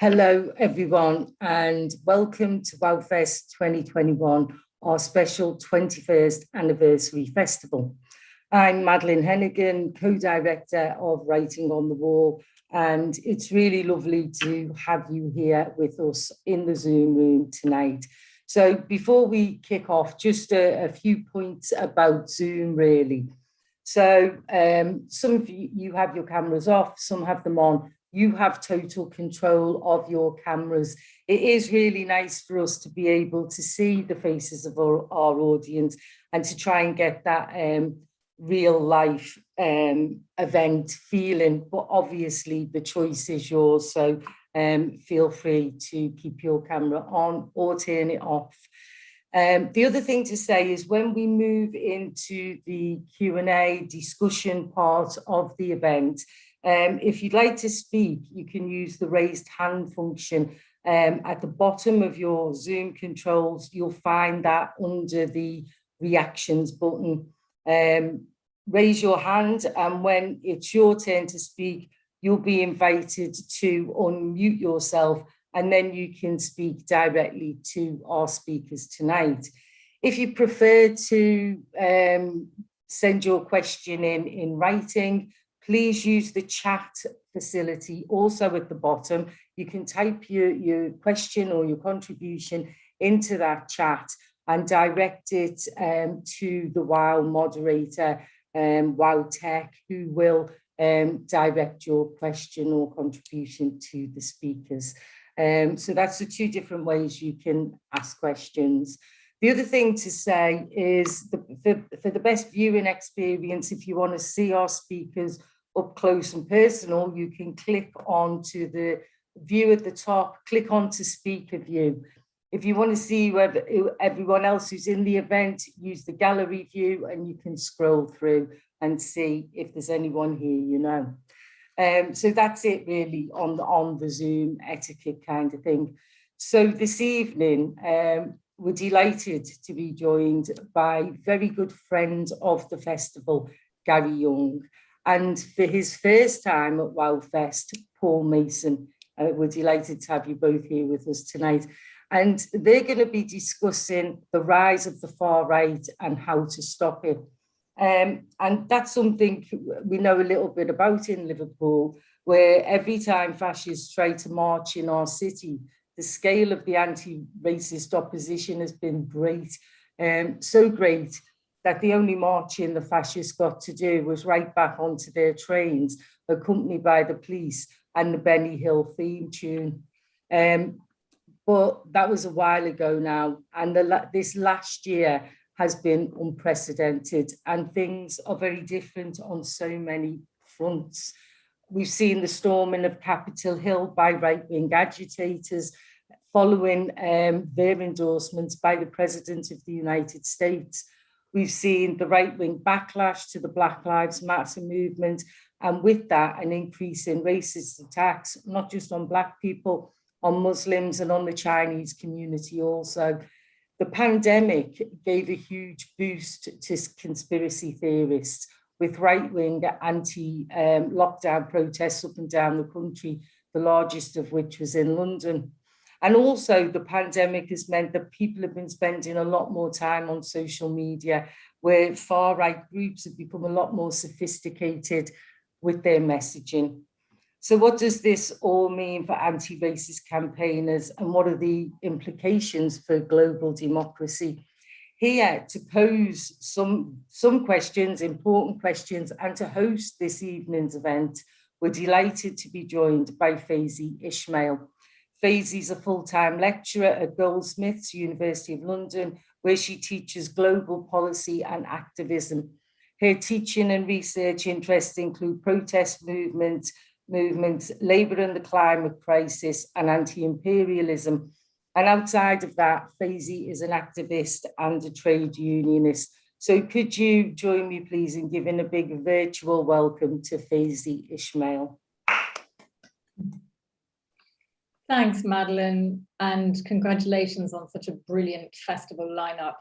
Hello, everyone, and welcome to WowFest 2021, our special 21st anniversary festival. I'm Madeleine Hennigan, co-director of Writing on the Wall, and it's really lovely to have you here with us in the Zoom room tonight. So before we kick off, just a few points about Zoom, really. So some of you have your cameras off, some have them on. You have total control of your cameras. It is really nice for us to be able to see the faces of our audience and to try and get that real life event feeling, but obviously the choice is yours. So feel free to keep your camera on or turn it off. The other thing to say is when we move into the Q&A discussion part of the event, if you'd like to speak, you can use the raised hand function. At the bottom of your Zoom controls, you'll find that under the reactions button. Raise your hand, and when it's your turn to speak, you'll be invited to unmute yourself, and then you can speak directly to our speakers tonight. If you prefer to send your question in writing, please use the chat facility also at the bottom. You can type your question or your contribution into that chat and direct it to the WOW moderator, WOW Tech, who will direct your question or contribution to the speakers. So that's the two different ways you can ask questions. The other thing to say is for the best viewing experience, if you want to see our speakers up close and personal, you can click onto the view at the top, click onto speaker view. If you want to see everyone else who's in the event, use the gallery view and you can scroll through and see if there's anyone here you know. So that's it really on the Zoom etiquette kind of thing. So this evening, we're delighted to be joined by very good friend of the festival, Gary Young. And for his first time at WowFest, Paul Mason. We're delighted to have you both here with us tonight. And they're going to be discussing the rise of the far right and how to stop it. And that's something we know a little bit about in Liverpool, where every time fascists try to march in our city, the scale of the anti-racist opposition has been great, so great that the only marching the fascists got to do was right back onto their trains, accompanied by the police and the Benny Hill theme tune. But that was a while ago now, and this last year has been unprecedented, and things are very different on so many fronts. We've seen the storming of Capitol Hill by right-wing agitators, following their endorsements by the President of the United States. We've seen the right-wing backlash to the Black Lives Matter movement, and with that, an increase in racist attacks, not just on Black people, on Muslims and on the Chinese community also. The pandemic gave a huge boost to conspiracy theorists, with right-wing anti-lockdown protests up and down the country, the largest of which was in London. And also the pandemic has meant that people have been spending a lot more time on social media, where far-right groups have become a lot more sophisticated with their messaging. So what does this all mean for anti-racist campaigners, and what are the implications for global democracy? Here to pose some questions, important questions, and to host this evening's event, we're delighted to be joined by Faizi Ismail. Faizi's a full-time lecturer at Goldsmiths, University of London, where she teaches global policy and activism. Her teaching and research interests include protest movements, labour and the climate crisis, and anti-imperialism. And outside of that, Faizi is an activist and a trade unionist. So could you join me, please, in giving a big virtual welcome to Faizi Ismail. Thanks, Madeleine, and congratulations on such a brilliant festival lineup.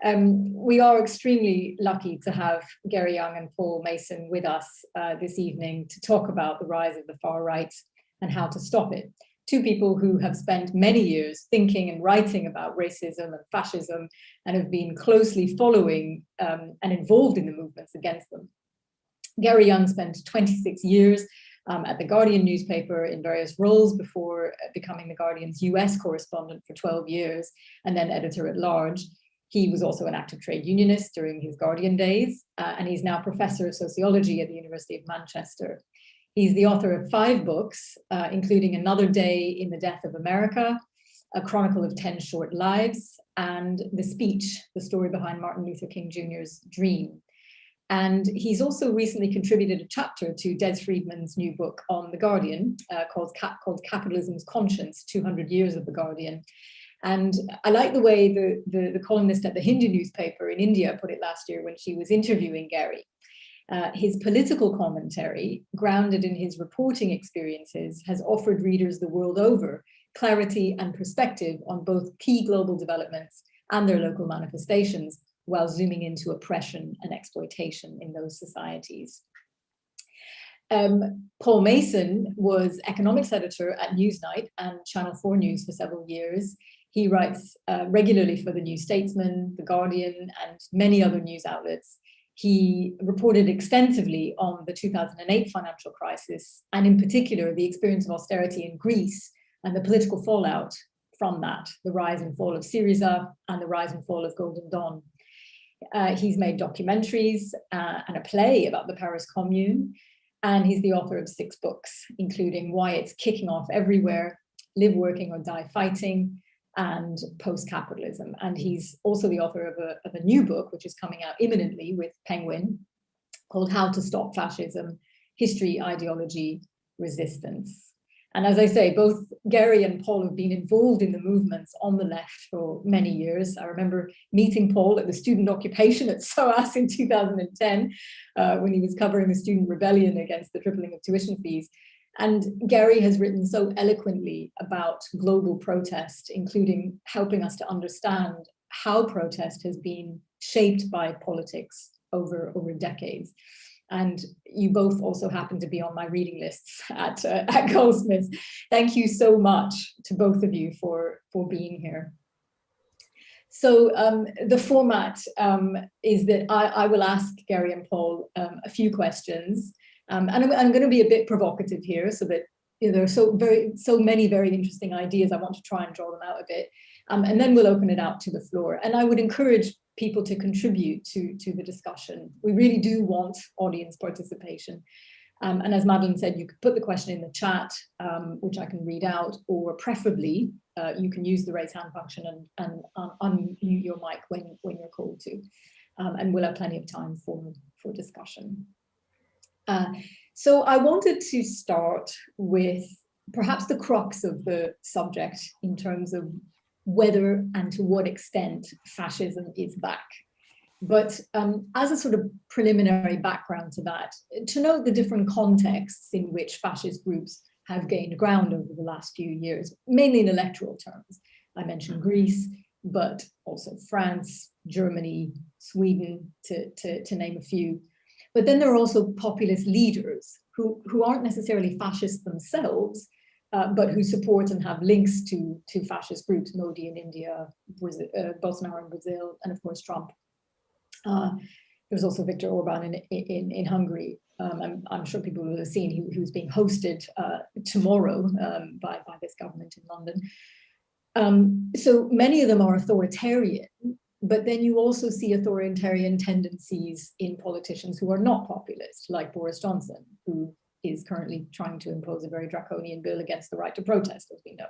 We are extremely lucky to have Gary Young and Paul Mason with us this evening to talk about the rise of the far right and how to stop it. two people who have spent many years thinking and writing about racism and fascism and have been closely following and involved in the movements against them. Gary Younge spent 26 years at the Guardian newspaper in various roles before becoming the Guardian's US correspondent for 12 years and then editor at large. He was also an active trade unionist during his Guardian days, and he's now professor of sociology at the University of Manchester. He's the author of 5 books, including Another Day in the Death of America, A Chronicle of 10 Short Lives, and The Speech, the story behind Martin Luther King Jr.'s dream. And he's also recently contributed a chapter to Des Friedman's new book on The Guardian called Capitalism's Conscience, 200 Years of The Guardian. And I like the way the columnist at the Hindu newspaper in India put it last year when she was interviewing Gary. His political commentary, grounded in his reporting experiences, has offered readers the world over clarity and perspective on both key global developments and their local manifestations, while zooming into oppression and exploitation in those societies. Paul Mason was economics editor at Newsnight and Channel 4 News for several years. He writes regularly for The New Statesman, The Guardian, and many other news outlets. He reported extensively on the 2008 financial crisis, and in particular, the experience of austerity in Greece and the political fallout from that, the rise and fall of Syriza and the rise and fall of Golden Dawn. He's made documentaries and a play about the Paris Commune, and he's the author of 6 books, including Why It's Kicking Off Everywhere, Live Working or Die Fighting, and Post-Capitalism. And he's also the author of a new book, which is coming out imminently with Penguin, called How to Stop Fascism, History, Ideology, Resistance. And as I say, both Gary and Paul have been involved in the movements on the left for many years. I remember meeting Paul at the student occupation at SOAS in 2010, when he was covering the student rebellion against the tripling of tuition fees. And Gary has written so eloquently about global protest, including helping us to understand how protest has been shaped by politics over decades. And you both also happen to be on my reading lists at Goldsmiths. Thank you so much to both of you for being here. So the format is that I will ask Gary and Paul a few questions. And I'm going to be a bit provocative here, so that there are so many very interesting ideas. I want to try and draw them out a bit, and then we'll open it out to the floor. And I would encourage people to contribute to the discussion. We really do want audience participation. And as Madeline said, you could put the question in the chat, which I can read out, or preferably you can use the raise hand function and unmute your mic when you're called to. And we'll have plenty of time for discussion. So I wanted to start with perhaps the crux of the subject in terms of whether and to what extent fascism is back. But as a sort of preliminary background to that, to note the different contexts in which fascist groups have gained ground over the last few years, mainly in electoral terms. I mentioned Greece, but also France, Germany, Sweden, to name a few. But then there are also populist leaders who aren't necessarily fascist themselves, but who support and have links to fascist groups, Modi in India, Bolsonaro in Brazil, and of course Trump. There's also Viktor Orban in Hungary. I'm sure people will have seen who's being hosted tomorrow by this government in London. So many of them are authoritarian, but then you also see authoritarian tendencies in politicians who are not populist, like Boris Johnson, who is currently trying to impose a very draconian bill against the right to protest, as we know.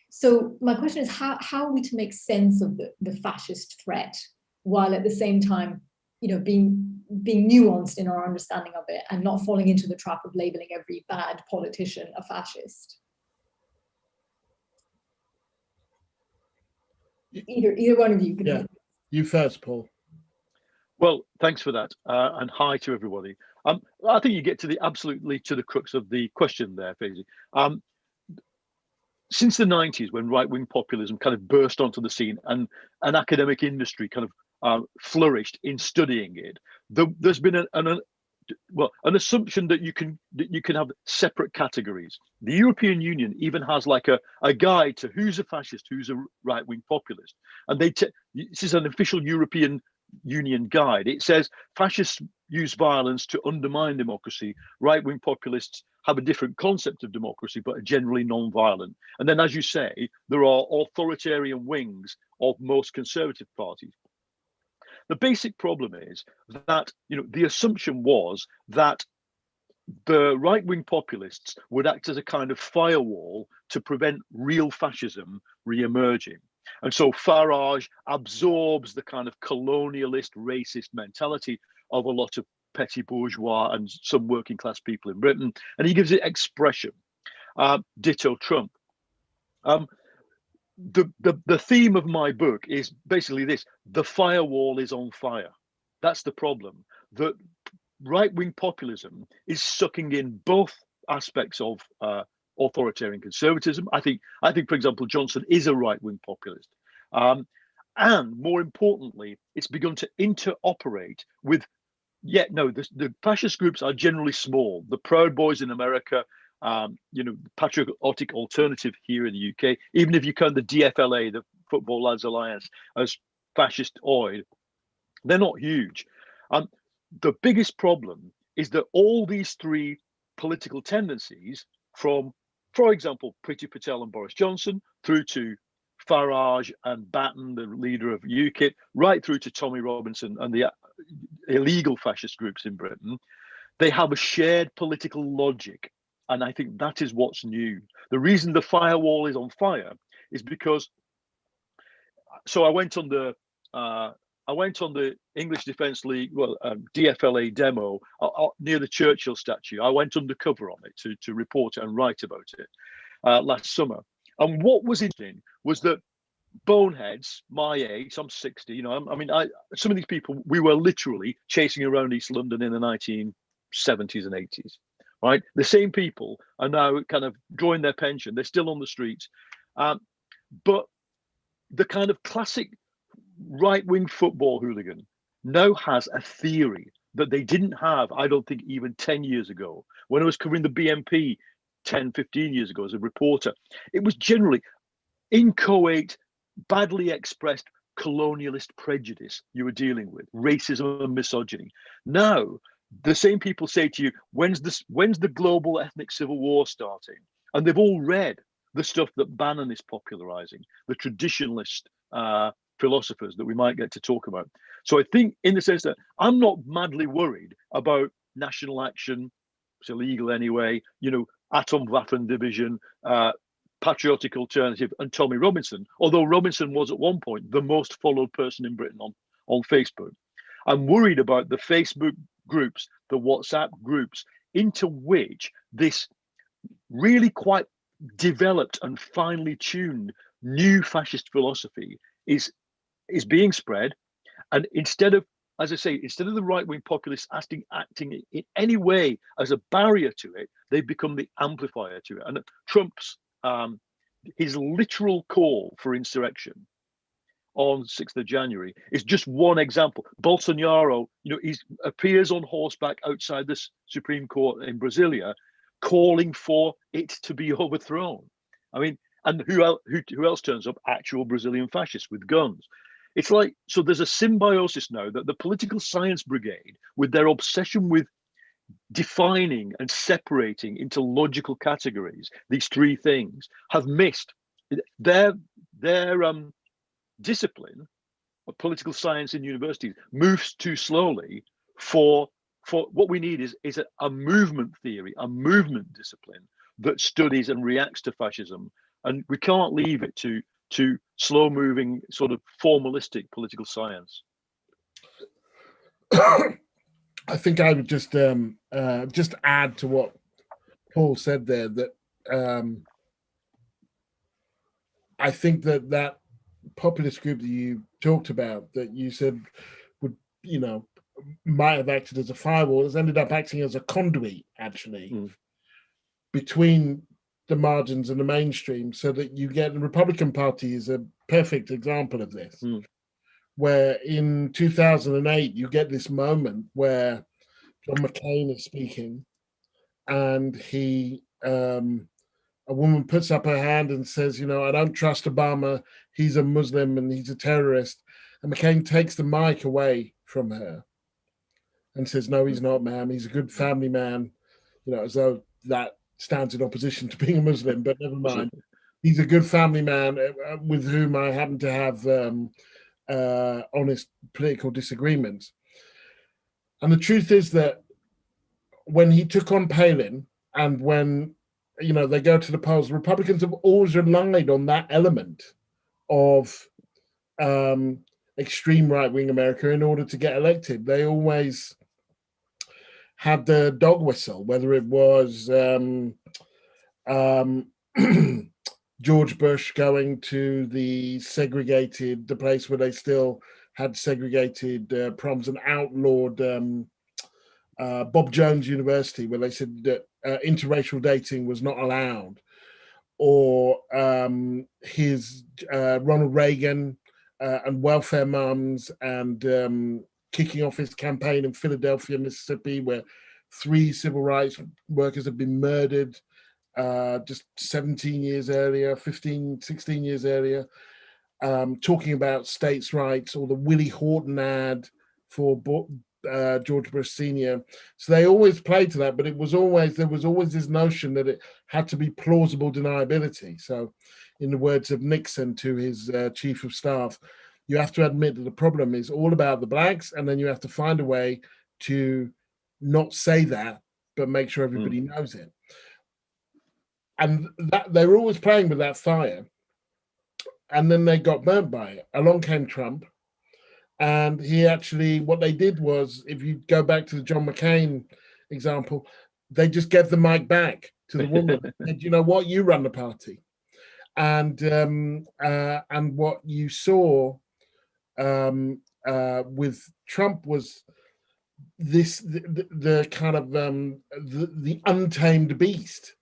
So my question is, how are we to make sense of the fascist threat, while at the same time, being nuanced in our understanding of it and not falling into the trap of labeling every bad politician a fascist? Either one of you can. Yeah, you first, Paul. Well, thanks for that, and hi to everybody. I think you get to the crux of the question there, Faizi. Since the 90s, when right-wing populism kind of burst onto the scene and an academic industry kind of flourished in studying it, there's been an assumption that you can have separate categories. The European Union even has like a guide to who's a fascist, who's a right-wing populist, and this is an official European Union guide. It says fascists use violence to undermine democracy. Right-wing populists have a different concept of democracy, but are generally non-violent. And then, as you say, there are authoritarian wings of most conservative parties. The basic problem is that, the assumption was that the right-wing populists would act as a kind of firewall to prevent real fascism re-emerging. And so Farage absorbs the kind of colonialist, racist mentality of a lot of petty bourgeois and some working class people in Britain, and he gives it expression. Ditto Trump. The theme of my book is basically this: the firewall is on fire. That's the problem. The right-wing populism is sucking in both aspects of authoritarian conservatism. I think, for example, Johnson is a right-wing populist. And more importantly, it's begun to interoperate with, the fascist groups are generally small. The Proud Boys in America, the Patriotic Alternative here in the UK, even if you count the DFLA, the Football Lads Alliance, as fascist oid, they're not huge. The biggest problem is that all these three political tendencies, from, for example, Priti Patel and Boris Johnson, through to Farage and Batten, the leader of UKIP, right through to Tommy Robinson and the illegal fascist groups in Britain, they have a shared political logic. And I think that is what's new. The reason the firewall is on fire is because, so I went on the English Defence League, DFLA demo near the Churchill statue. I went undercover on it to report it and write about it last summer. And what was interesting was that boneheads, my age, I'm 60, some of these people, we were literally chasing around East London in the 1970s and 80s, right? The same people are now kind of drawing their pension. They're still on the streets. But the kind of classic right-wing football hooligan now has a theory that they didn't have, I don't think, even 10 years ago. When I was covering the BNP 10, 15 years ago as a reporter, it was generally inchoate, badly expressed colonialist prejudice you were dealing with, racism and misogyny. Now, the same people say to you, when's the global ethnic civil war starting? And they've all read the stuff that Bannon is popularizing, the traditionalist philosophers that we might get to talk about. So I think, in the sense that I'm not madly worried about national action, it's illegal anyway, Atomwaffen division, Patriotic Alternative, and Tommy Robinson, although Robinson was at one point the most followed person in Britain on Facebook. I'm worried about the Facebook groups, the WhatsApp groups, into which this really quite developed and finely tuned new fascist philosophy is being spread. And instead of, as I say, instead of the right-wing populists acting in any way as a barrier to it, they've become the amplifier to it. And Trump's his literal call for insurrection on 6th of January is just one example. Bolsonaro, he appears on horseback outside the Supreme Court in Brasilia, calling for it to be overthrown. I mean, and who else turns up? Actual Brazilian fascists with guns. It's like, so there's a symbiosis now that the political science brigade, with their obsession with defining and separating into logical categories these three things, have missed their discipline of political science in universities moves too slowly for what we need is a movement theory, a movement discipline that studies and reacts to fascism. And we can't leave it to slow moving sort of formalistic political science. I think I would just add to what Paul said there, that I think that populist group that you talked about, that you said would, might have acted as a firewall, has ended up acting as a conduit, actually, between the margins and the mainstream, so that you get the Republican Party is a perfect example of this, where in 2008 you get this moment where John McCain is speaking, and a woman puts up her hand and says, you know, I don't trust Obama. He's a Muslim and he's a terrorist. And McCain takes the mic away from her and says, no, he's not, ma'am. He's a good family man, you know, as though that stands in opposition to being a Muslim, but never mind. He's a good family man with whom I happen to have honest political disagreements. And the truth is that when he took on Palin, and when, you know, they go to the polls, Republicans have always relied on that element of extreme right-wing America in order to get elected. They always had the dog whistle, whether it was George Bush going to the place where they still had segregated proms, and outlawed Bob Jones University, where they said that interracial dating was not allowed, or his Ronald Reagan and welfare mums, and kicking off his campaign in Philadelphia, Mississippi, where 3 civil rights workers had been murdered just 17 years earlier, 16 years earlier, talking about states' rights, or the Willie Horton ad for George Bush Sr. So they always played to that, but there was always this notion that it had to be plausible deniability. So in the words of Nixon to his chief of staff, you have to admit that the problem is all about the blacks, and then you have to find a way to not say that, but make sure everybody knows it. And that they were always playing with that fire. And then they got burnt by it. Along came Trump. And he actually, what they did was, if you go back to the John McCain example, they just gave the mic back to the woman and said, you know what, you run the party. And what you saw with Trump was the kind of the untamed beast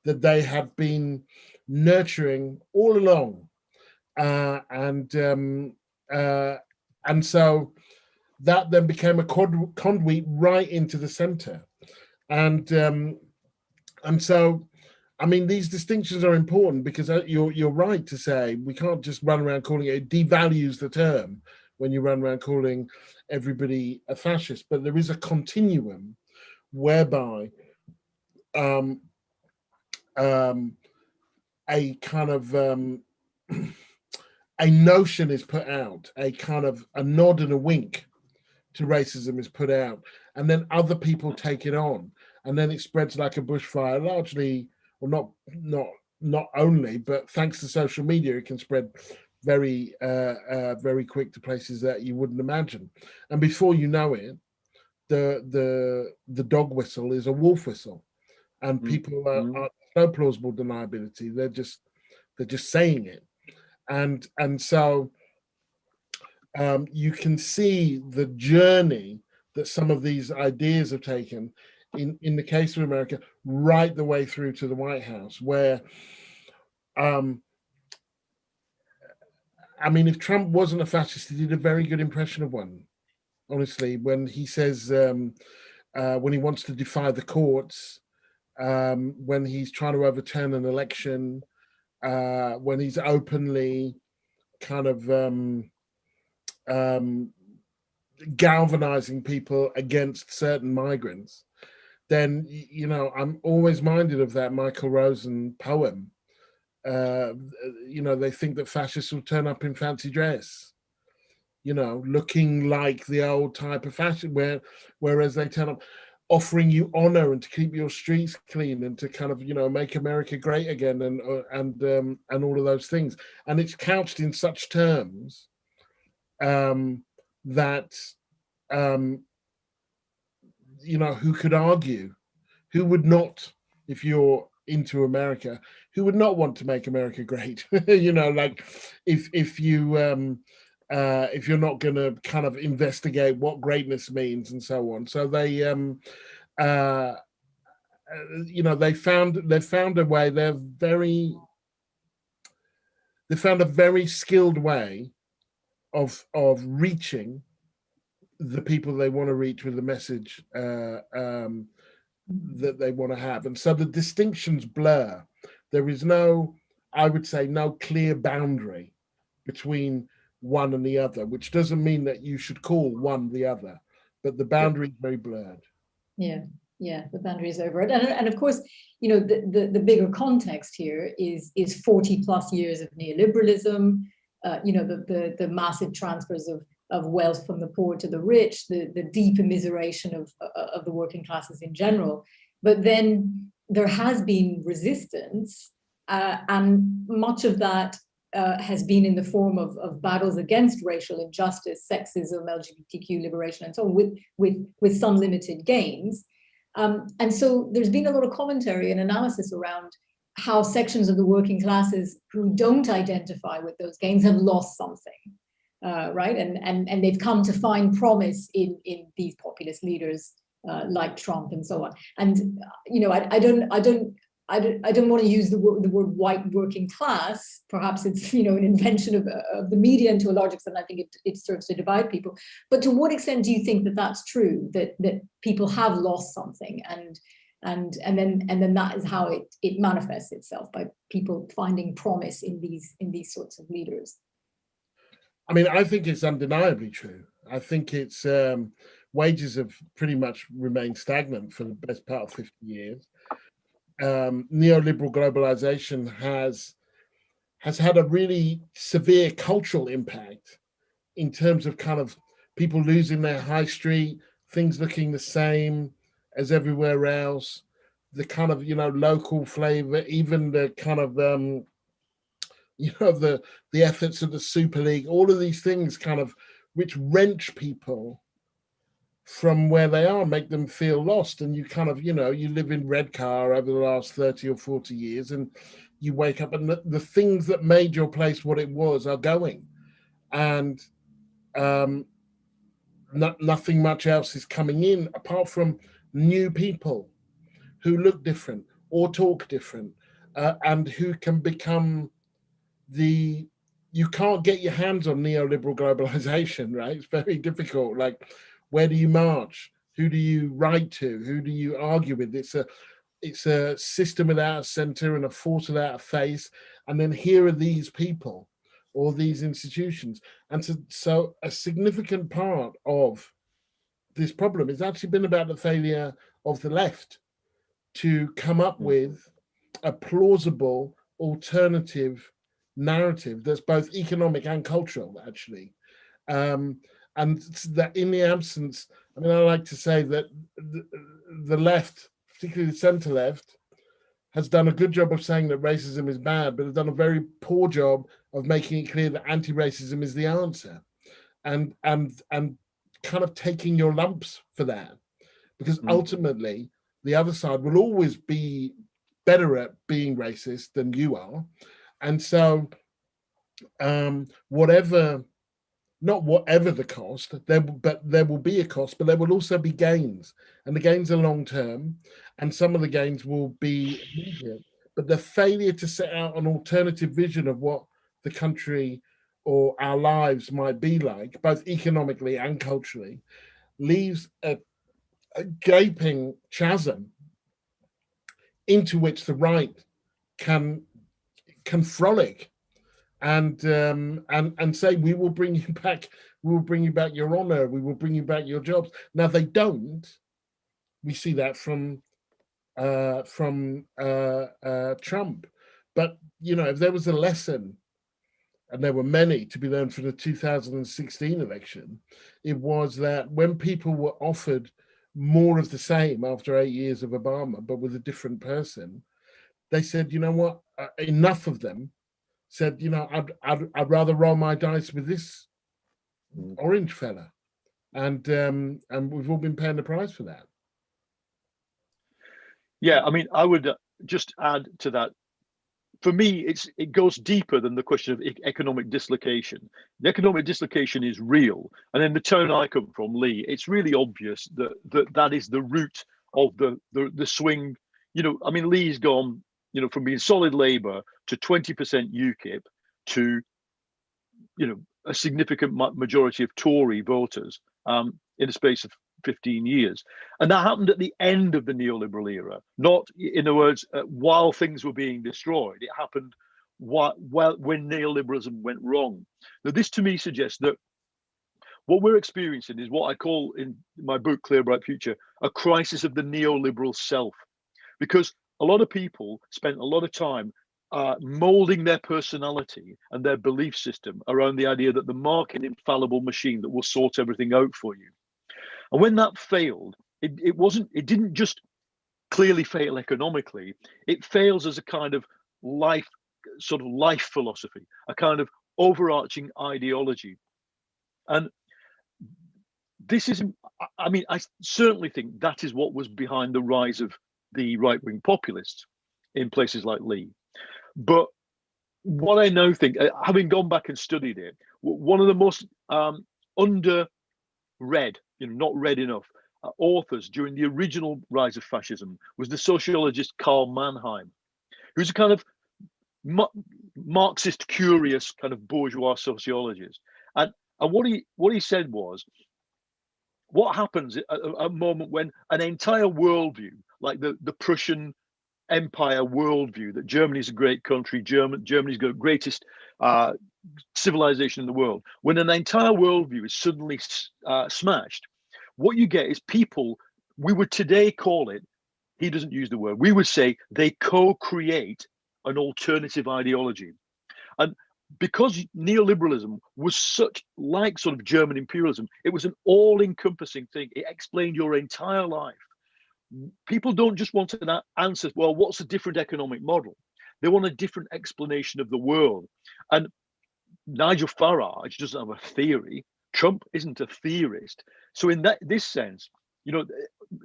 that they have been nurturing all along. And so that then became a conduit right into the center. And so, I mean, these distinctions are important, because you're right to say we can't just run around calling it devalues the term when you run around calling everybody a fascist. But there is a continuum whereby a kind of a notion is put out, a kind of a nod and a wink to racism is put out, and then other people take it on, and then it spreads like a bushfire, largely, well, not only, but thanks to social media, it can spread very quick to places that you wouldn't imagine. And before you know it, the dog whistle is a wolf whistle, and people are no plausible deniability. They're just saying it. And so you can see the journey that some of these ideas have taken in the case of America, right the way through to the White House, where, I mean, if Trump wasn't a fascist, he did a very good impression of one, honestly, when he says, when he wants to defy the courts, when he's trying to overturn an election, when he's openly kind of galvanizing people against certain migrants, then, you know, I'm always minded of that Michael Rosen poem. You know, they think that fascists will turn up in fancy dress, you know, looking like the old type of fascist, whereas they turn up offering you honor and to keep your streets clean and to kind of, you know, make America great again, and all of those things. And it's couched in such terms that, you know, who could argue? Who would not, if you're into America, who would not want to make America great? You know, like if you're not going to kind of investigate what greatness means and so on. So they, you know, they found a way. They found a very skilled way of reaching the people they want to reach with the message that they want to have. And so the distinctions blur. There is no, I would say, no clear boundary between one and the other, which doesn't mean that you should call one the other, but the boundary is very blurred. Yeah, the boundaries over it. And of course, the bigger context here is 40 plus years of neoliberalism, the massive transfers of wealth from the poor to the rich, the deep immiseration of the working classes in general. But then there has been resistance, and much of that has been in the form of battles against racial injustice, sexism, LGBTQ liberation, and so on, with some limited gains. And so there's been a lot of commentary and analysis around how sections of the working classes who don't identify with those gains have lost something. Right, and they've come to find promise in these populist leaders like Trump and so on. And I don't want to use the word white working class. Perhaps it's an invention of the media, and to a large extent, I think it serves to divide people. But to what extent do you think that that's true? That people have lost something, and then that is how it manifests itself, by people finding promise in these sorts of leaders. I mean, I think it's undeniably true. I think it's wages have pretty much remained stagnant for the best part of 50 years. Neoliberal globalization has had a really severe cultural impact in terms of kind of people losing their high street, things looking the same as everywhere else, the kind of, local flavor, even the kind of, the efforts of the Super League, all of these things kind of which wrench people from where they are, make them feel lost. And you kind of, you live in Redcar over the last 30 or 40 years, and you wake up and the things that made your place what it was are going. And nothing much else is coming in apart from new people who look different or talk different, and who can become you can't get your hands on neoliberal globalization, right? It's very difficult. Like, where do you march? Who do you write to? Who do you argue with? It's a system without a center and a force without a face. And then here are these people or these institutions. And so a significant part of this problem has actually been about the failure of the left to come up with a plausible alternative narrative that's both economic and cultural, actually. And that in the absence, I mean, I like to say that the left, particularly the center left, has done a good job of saying that racism is bad, but has done a very poor job of making it clear that anti-racism is the answer, and kind of taking your lumps for that, because ultimately the other side will always be better at being racist than you are. And so whatever the cost, there will be a cost, but there will also be gains, and the gains are long term, and some of the gains will be immediate. But the failure to set out an alternative vision of what the country or our lives might be like, both economically and culturally, leaves a gaping chasm into which the right can frolic and say, we will bring you back your honor, we will bring you back your jobs. Now they don't. We see that from Trump. But if there was a lesson, and there were many to be learned from the 2016 election, it was that when people were offered more of the same after 8 years of Obama, but with a different person, they said, you know what, enough of them said, I'd rather roll my dice with this orange fella. And we've all been paying the price for that. Yeah, I mean, I would just add to that. For me, it goes deeper than the question of economic dislocation. The economic dislocation is real, and in the town I come from, Lee, it's really obvious that is the root of the swing. I mean, Lee's gone, from being solid Labour to 20% UKIP to, a significant majority of Tory voters. in the space of 15 years. And that happened at the end of the neoliberal era, not, in other words, while things were being destroyed. It happened when neoliberalism went wrong. Now, this to me suggests that what we're experiencing is what I call in my book, Clear Bright Future, a crisis of the neoliberal self. Because a lot of people spent a lot of time molding their personality and their belief system around the idea that the market infallible machine that will sort everything out for you. And when that failed, it didn't just clearly fail economically, it fails as a kind of life philosophy, a kind of overarching ideology. And this is, I mean, I certainly think that is what was behind the rise of the right-wing populists in places like Leigh. But what I now think, having gone back and studied it, one of the most under-read, not read enough, authors during the original rise of fascism was the sociologist Karl Mannheim, who's a kind of Marxist, curious kind of bourgeois sociologist. And what he said was, what happens at a moment when an entire worldview, like the Prussian Empire worldview, that Germany's a great country, Germany's the greatest civilization in the world, when an entire worldview is suddenly smashed, what you get is people, we would today call it, he doesn't use the word, we would say they co-create an alternative ideology. And because neoliberalism was such like sort of German imperialism, it was an all-encompassing thing. It explained your entire life. People don't just want an answer, well, what's a different economic model? They want a different explanation of the world. And Nigel Farage doesn't have a theory. Trump isn't a theorist. So in this sense,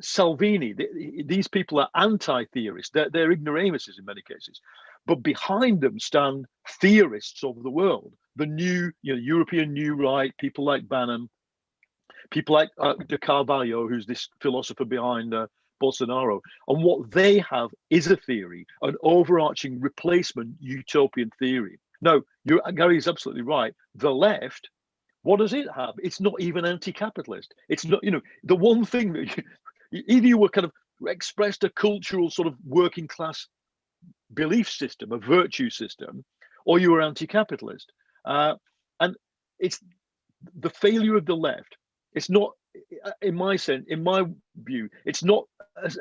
Salvini, these people are anti-theorists. They're ignoramuses in many cases. But behind them stand theorists of the world, the new, European New Right, people like Bannon, people like de Carvalho, who's this philosopher behind Bolsonaro. And what they have is a theory, an overarching replacement utopian theory. Now, Gary is absolutely right. The left, what does it have? It's not even anti-capitalist. It's not, the one thing that either you were kind of expressed a cultural sort of working class belief system, a virtue system, or you were anti-capitalist. And it's the failure of the left. It's not, in my view, it's not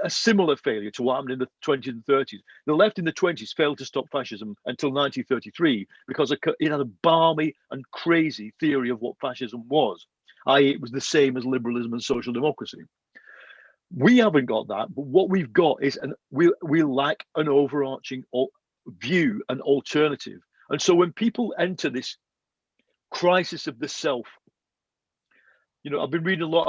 a similar failure to what happened in the 20s and 30s. The left in the 20s failed to stop fascism until 1933 because it had a balmy and crazy theory of what fascism was, i.e. it was the same as liberalism and social democracy. We haven't got that, but what we've got is, we lack an overarching view, an alternative. And so when people enter this crisis of the self, I've been reading a lot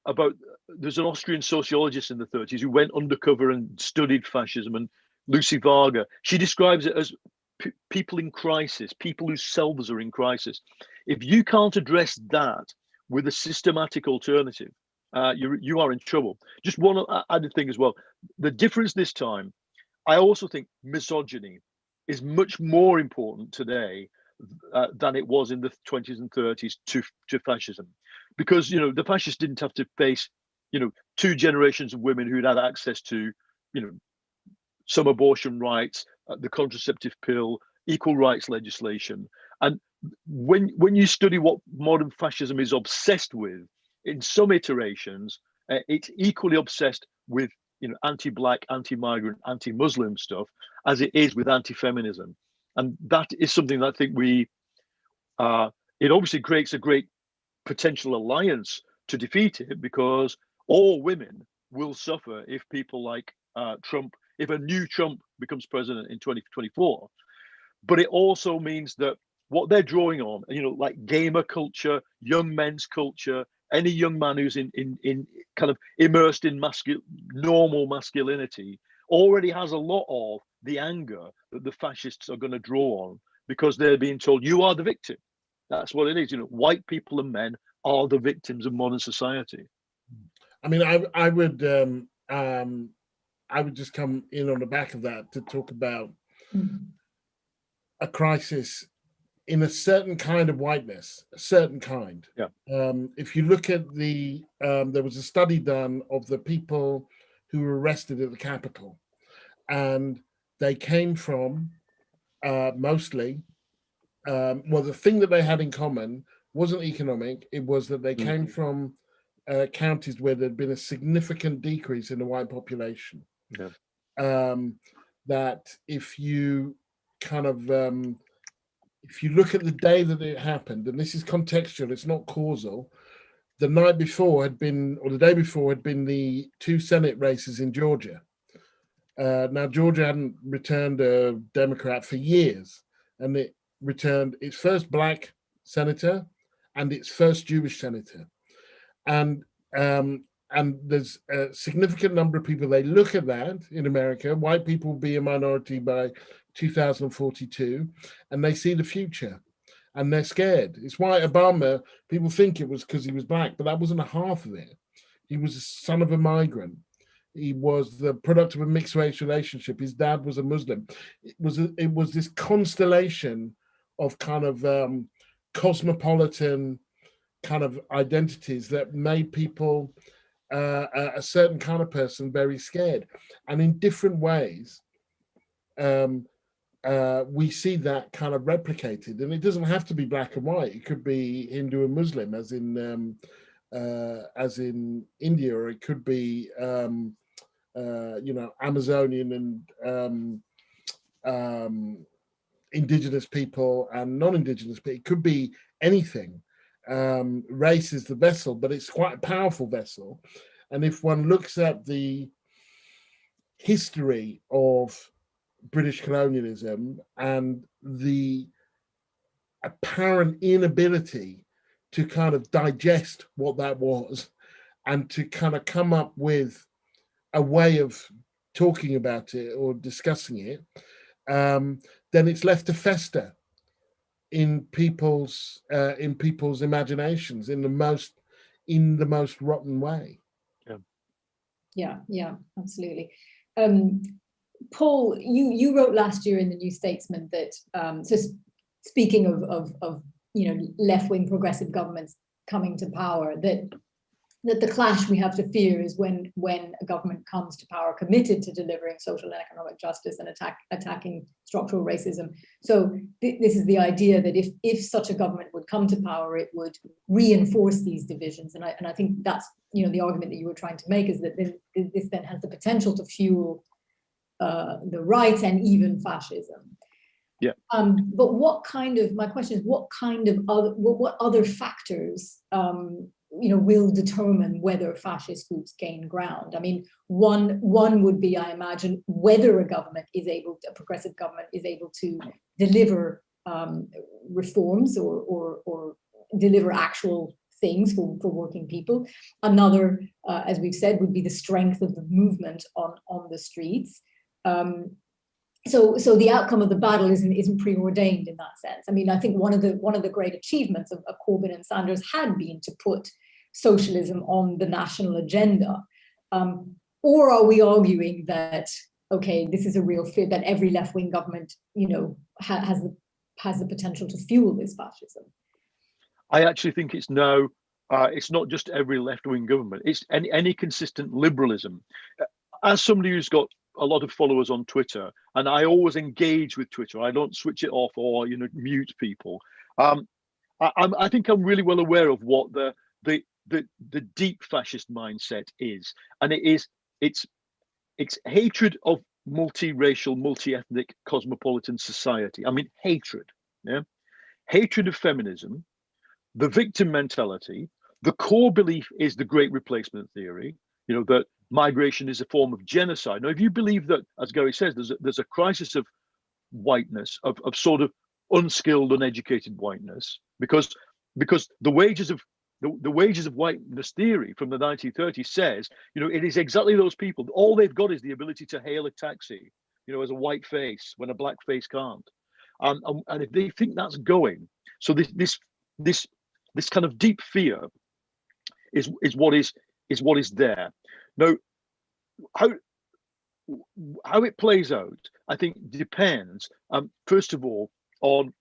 about there's an Austrian sociologist in the 30s who went undercover and studied fascism, and Lucy Varga, she describes it as people in crisis, people whose selves are in crisis. If you can't address that with a systematic alternative, you are in trouble. Just one added thing as well. The difference this time, I also think misogyny is much more important today than it was in the 20s and 30s to fascism, because the fascists didn't have to face 2 generations of women who'd had access to some abortion rights, the contraceptive pill, equal rights legislation. And when you study what modern fascism is obsessed with, in some iterations, it's equally obsessed with anti-black, anti-migrant, anti-Muslim stuff as it is with anti-feminism. And that is something that I think it obviously creates a great potential alliance to defeat it, because all women will suffer if people like Trump, if a new Trump becomes president in 2024. But it also means that what they're drawing on, like gamer culture, young men's culture, any young man who's in kind of immersed in normal masculinity already has a lot of the anger that the fascists are going to draw on, because they're being told you are the victim. That's what it is. White people and men are the victims of modern society. I mean, I would just come in on the back of that to talk about a crisis in a certain kind of whiteness, a certain kind. Yeah. If you look at there was a study done of the people who were arrested at the Capitol, and they came from mostly, well, the thing that they had in common wasn't economic. It was that they came from counties where there'd been a significant decrease in the white population. Yeah. That if you kind of if you look at the day that it happened, and this is contextual, it's not causal, the night before had been, or the day before had been the 2 Senate races in Georgia. Now, Georgia hadn't returned a Democrat for years, and it returned its first Black senator and its first Jewish senator. And there's a significant number of people, they look at that in America, white people will be a minority by 2042, and they see the future and they're scared. It's why Obama, people think it was because he was Black, but that wasn't a half of it. He was a son of a migrant. He was the product of a mixed race relationship. His dad was a Muslim. It was this constellation of kind of cosmopolitan kind of identities that made people a certain kind of person very scared. And in different ways, we see that kind of replicated. And it doesn't have to be black and white. It could be Hindu and Muslim, as in India, or it could be Amazonian and indigenous people and non-indigenous people. It could be anything. Race is the vessel, but it's quite a powerful vessel. And if one looks at the history of British colonialism and the apparent inability to kind of digest what that was and to kind of come up with a way of talking about it or discussing it, then it's left to fester in people's imaginations in the most rotten way. Yeah, absolutely. Paul, you wrote last year in the New Statesman that so speaking of left-wing progressive governments coming to power, that the clash we have to fear is when a government comes to power committed to delivering social and economic justice and attacking structural racism. So this is the idea that if such a government would come to power, it would reinforce these divisions. And I think that's the argument that you were trying to make, is that this then has the potential to fuel the right and even fascism. Yeah. But my question is, what other factors will determine whether fascist groups gain ground? I mean, one would be, I imagine, whether a progressive government is able to deliver reforms or deliver actual things for working people. Another, as we've said, would be the strength of the movement on the streets. So the outcome of the battle isn't preordained in that sense. I mean, I think one of the great achievements of Corbyn and Sanders had been to put socialism on the national agenda. Or are we arguing that, okay, this is a real fear that every left-wing government, has the potential to fuel this fascism? I actually think it's now. It's not just every left-wing government. It's any consistent liberalism. As somebody who's got a lot of followers on Twitter, and I always engage with Twitter. I don't switch it off or mute people. I think I'm really well aware of what the deep fascist mindset is, and it's hatred of multiracial, multi-ethnic, cosmopolitan society. I mean, hatred of feminism, the victim mentality. The core belief is the Great Replacement theory. That migration is a form of genocide. Now, if you believe that, as Gary says, there's a crisis of whiteness, of sort of unskilled, uneducated whiteness, because the wages of whiteness theory from the 1930s says, it is exactly those people. All they've got is the ability to hail a taxi, as a white face when a black face can't. And if they think that's going, so this kind of deep fear is what is there. Now, how it plays out, I think, depends, first of all, on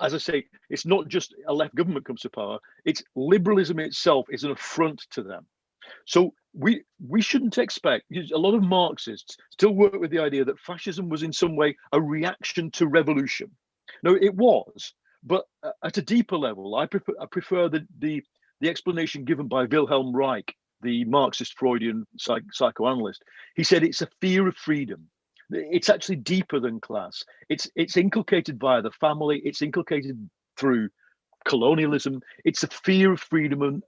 as I say, it's not just a left government comes to power, it's liberalism itself is an affront to them. So we shouldn't expect, a lot of Marxists still work with the idea that fascism was in some way a reaction to revolution. No, it was, but at a deeper level, I prefer the explanation given by Wilhelm Reich, the Marxist Freudian psychoanalyst. He said it's a fear of freedom. It's actually deeper than class. It's inculcated via the family. It's inculcated through colonialism. It's a fear of freedom, and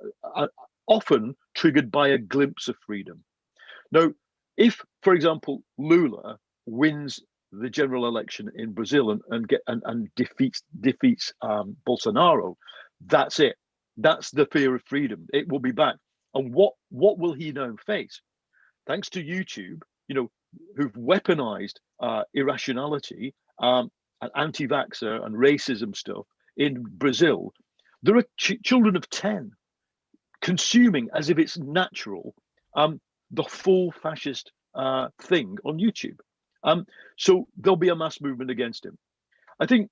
often triggered by a glimpse of freedom. Now, if, for example, Lula wins the general election in Brazil and defeats Bolsonaro, that's it. That's the fear of freedom. It will be back. And what will he now face? Thanks to YouTube, who've weaponized irrationality and anti-vaxxer and racism stuff in Brazil, there are children of 10 consuming as if it's natural the full fascist thing on YouTube. So there'll be a mass movement against him. I think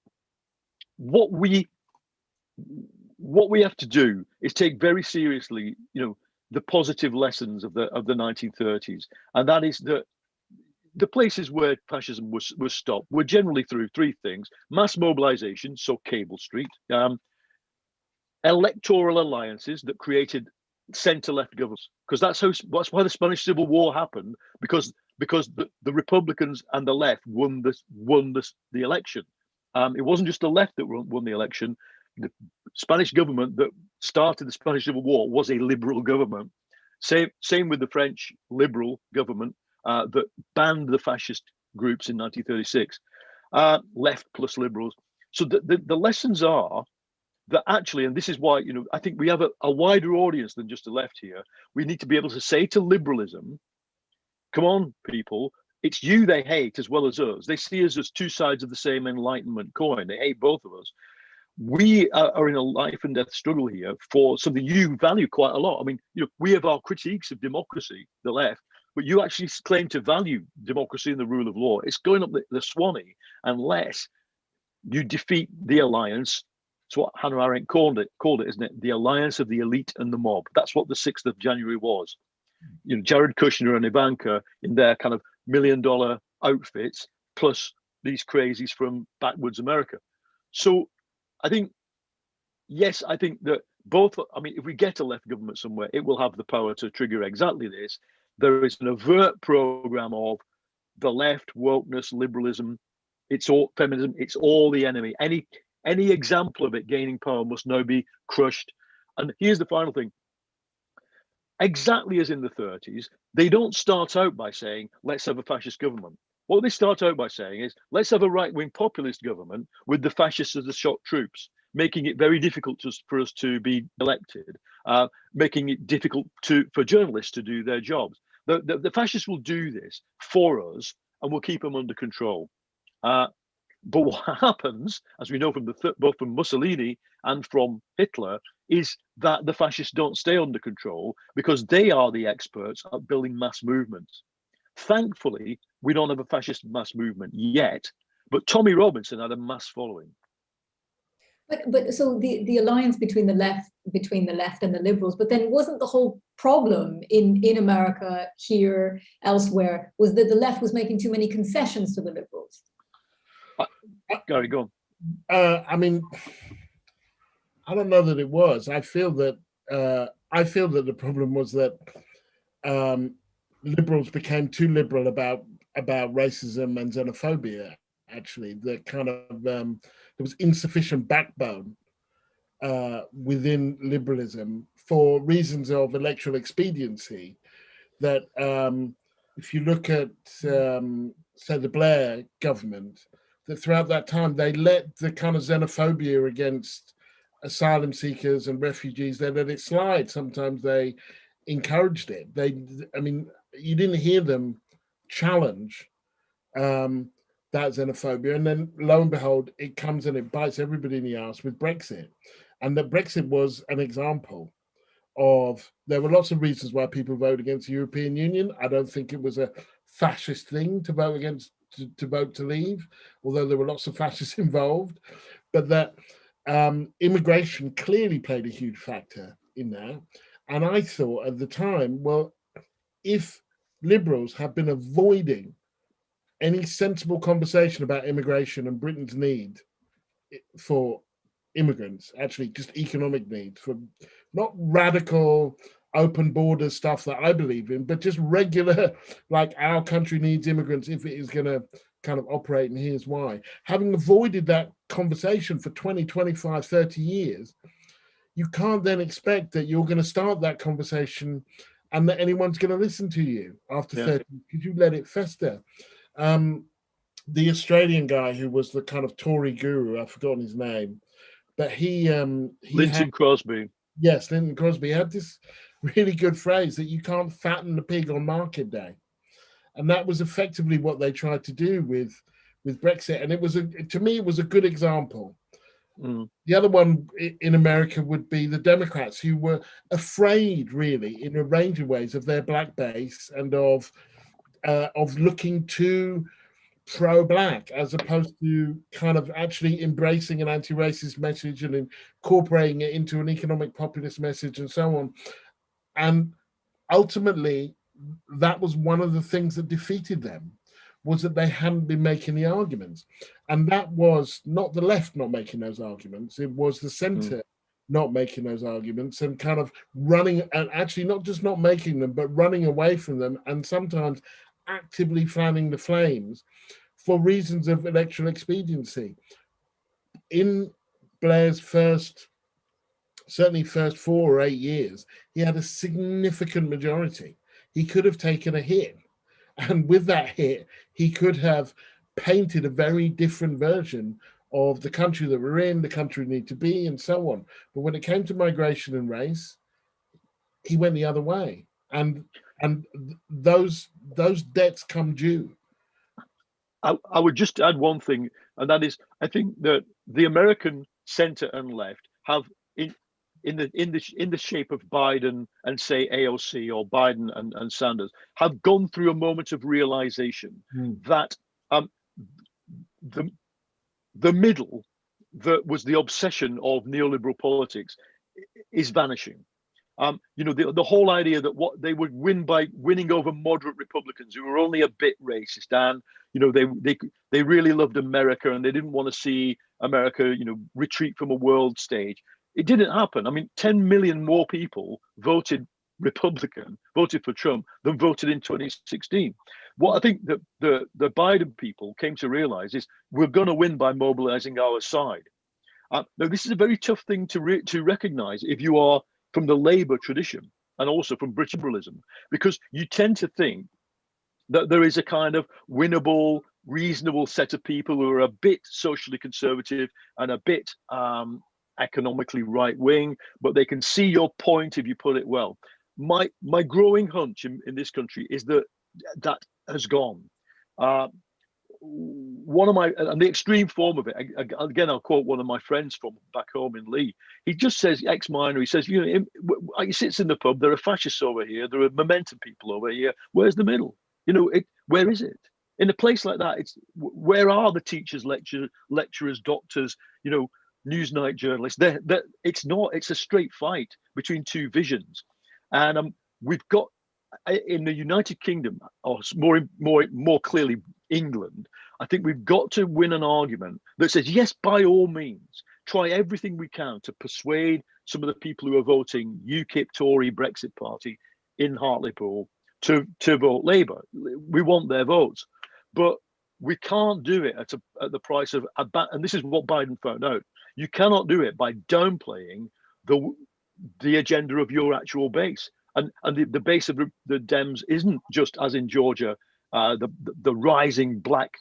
what we have to do is take very seriously, the positive lessons of the 1930s, and that is that the places where fascism was stopped were generally through three things: mass mobilization, so Cable Street, electoral alliances that created centre-left governments, because that's why the Spanish Civil War happened, because the Republicans and the left won the election. It wasn't just the left that won the election. The Spanish government that started the Spanish Civil War was a liberal government. Same with the French liberal government that banned the fascist groups in 1936, left plus liberals. So the lessons are that actually, and this is why, I think we have a wider audience than just the left here. We need to be able to say to liberalism, come on, people, it's you they hate as well as us. They see us as two sides of the same Enlightenment coin. They hate both of us. We are in a life and death struggle here for something you value quite a lot. I mean, we have our critiques of democracy, the left, but you actually claim to value democracy and the rule of law. It's going up the Swanee unless you defeat the alliance. It's what Hannah Arendt called it, isn't it? The alliance of the elite and the mob. That's what the 6th of January was. Jared Kushner and Ivanka in their kind of $1 million outfits, plus these crazies from backwoods America. So I think that if we get a left government somewhere, it will have the power to trigger exactly this. There is an overt program of the left, wokeness, liberalism. It's all feminism. It's all the enemy. Any example of it gaining power must now be crushed. And here's the final thing. Exactly as in the 30s, they don't start out by saying, let's have a fascist government. What they start out by saying is, let's have a right-wing populist government with the fascists as the shock troops, making it very difficult for us to be elected, making it difficult for journalists to do their jobs. The fascists will do this for us, and we'll keep them under control. But what happens, as we know from both from Mussolini and from Hitler, is that the fascists don't stay under control because they are the experts at building mass movements. Thankfully, we don't have a fascist mass movement yet, but Tommy Robinson had a mass following. But so the alliance between the left and the liberals, but then wasn't the whole problem in America, here, elsewhere, was that the left was making too many concessions to the liberals? Gary, go on. I mean, I don't know that it was. I feel that the problem was that liberals became too liberal about racism and xenophobia. Actually, the kind of there was insufficient backbone within liberalism for reasons of electoral expediency. That if you look at say the Blair government, that throughout that time they let the kind of xenophobia against asylum seekers and refugees, they let it slide. Sometimes they encouraged it. You didn't hear them challenge that xenophobia, and then lo and behold, it comes and it bites everybody in the arse with Brexit. And that Brexit was an example of, there were lots of reasons why people voted against the European Union. I don't think it was a fascist thing to vote against, to vote to leave, although there were lots of fascists involved. but that immigration clearly played a huge factor in that. And I thought at the time, well, if Liberals have been avoiding any sensible conversation about immigration and Britain's need for immigrants, actually just economic needs, for not radical open border stuff that I believe in, but just regular, like our country needs immigrants if it is going to kind of operate, and here's why. Having avoided that conversation for 20, 25, 30 years, you can't then expect that you're going to start that conversation and that anyone's going to listen to you after 30, because you let it fester. The Australian guy who was the kind of Tory guru, I've forgotten his name, but he Linton Crosby. Yes, Linton Crosby had this really good phrase that you can't fatten the pig on market day. And that was effectively what they tried to do with Brexit. And it was, to me, it was a good example. The other one in America would be the Democrats, who were afraid, really, in a range of ways, of their black base and of looking too pro-black, as opposed to kind of actually embracing an anti-racist message and incorporating it into an economic populist message and so on. And ultimately, that was one of the things that defeated them, was that they hadn't been making the arguments. And that was not the left not making those arguments, it was the center not making those arguments and kind of running, and actually not just not making them, but running away from them, and sometimes actively fanning the flames for reasons of electoral expediency. In Blair's certainly first 4 or 8 years, he had a significant majority. He could have taken a hit. And with that hit, he could have painted a very different version of the country that we're in, the country we need to be, and so on. But when it came to migration and race, he went the other way. And those debts come due. I would just add one thing, and that is, I think that the American center and left have, in the shape of Biden and say AOC, or Biden and Sanders, have gone through a moment of realization that the middle, that was the obsession of neoliberal politics, is vanishing. The whole idea that what they would win by winning over moderate Republicans who were only a bit racist, and they really loved America and they didn't want to see America retreat from a world stage. It didn't happen. I mean, 10 million more people voted Republican, voted for Trump, than voted in 2016. What I think that the Biden people came to realize is we're going to win by mobilizing our side. Now, this is a very tough thing to recognize if you are from the Labour tradition and also from British liberalism, because you tend to think that there is a kind of winnable, reasonable set of people who are a bit socially conservative and a bit economically right wing, but they can see your point if you put it well. My growing hunch in this country is that has gone. And the extreme form of it, again, I'll quote one of my friends from back home in Lee. He just says, ex-miner, he says, he sits in the pub, there are fascists over here, there are Momentum people over here, where's the middle? Where is it? In a place like that, where are the teachers, lecturers, doctors, Newsnight journalists? It's a straight fight between two visions. And we've got, in the United Kingdom, or more clearly England, I think we've got to win an argument that says, yes, by all means, try everything we can to persuade some of the people who are voting UKIP, Tory, Brexit Party in Hartlepool to vote Labour. We want their votes, but we can't do it at the price of and this is what Biden found out. You cannot do it by downplaying the agenda of your actual base. And the base of the Dems isn't just, as in Georgia, the rising black,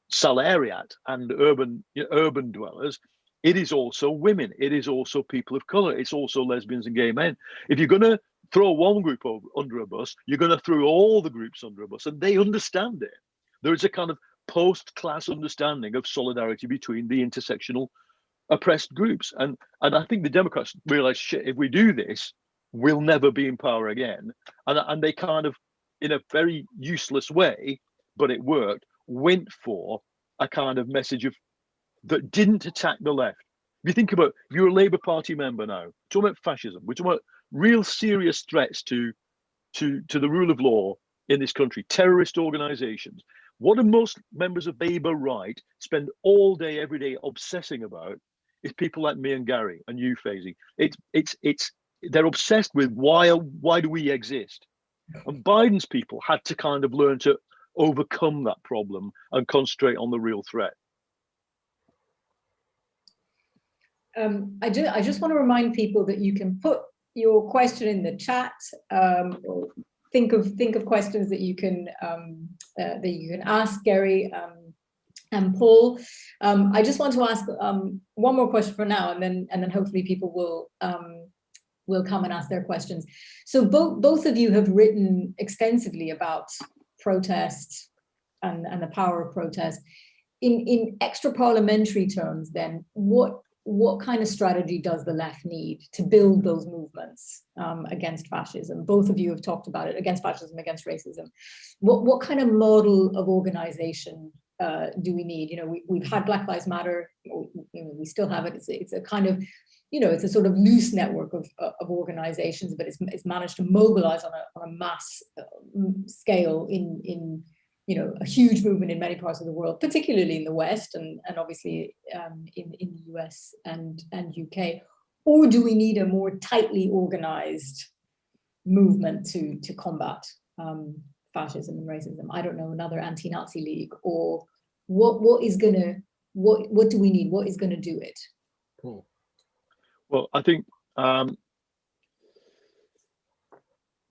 salariat and urban dwellers. It is also women. It is also people of color. It's also lesbians and gay men. If you're going to throw one group under a bus, you're going to throw all the groups under a bus, and they understand it. There is a kind of post-class understanding of solidarity between the intersectional oppressed groups, and I think the Democrats realize, shit, if we do this, we'll never be in power again. And they kind of, in a very useless way, but it worked, went for a kind of message of that didn't attack the left. If you think about, if you're a Labour Party member now, talking about fascism, we're talking about real serious threats to the rule of law in this country, terrorist organizations. What do most members of Labour right spend all day, every day obsessing about is people like me and Gary and you, Faizi. They're obsessed with why do we exist? And Biden's people had to kind of learn to overcome that problem and concentrate on the real threat. I just want to remind people that you can put your question in the chat, or think of questions that you can ask Gary and Paul. I just want to ask one more question for now, and then hopefully people will come and ask their questions. So both of you have written extensively about protest and the power of protest. In extra parliamentary terms, then what kind of strategy does the left need to build those movements against fascism? Both of you have talked about it, against fascism, against racism. What kind of model of organization do we need? You know, we've had Black Lives Matter, we still have it. It's a kind of, it's a sort of loose network of organizations, but it's managed to mobilize on a mass scale in a huge movement in many parts of the world, particularly in the West and obviously in the US and UK. Or do we need a more tightly organized movement to combat fascism and racism? I don't know, another anti-Nazi league, or what do we need? What is gonna do it? Cool. Well, I think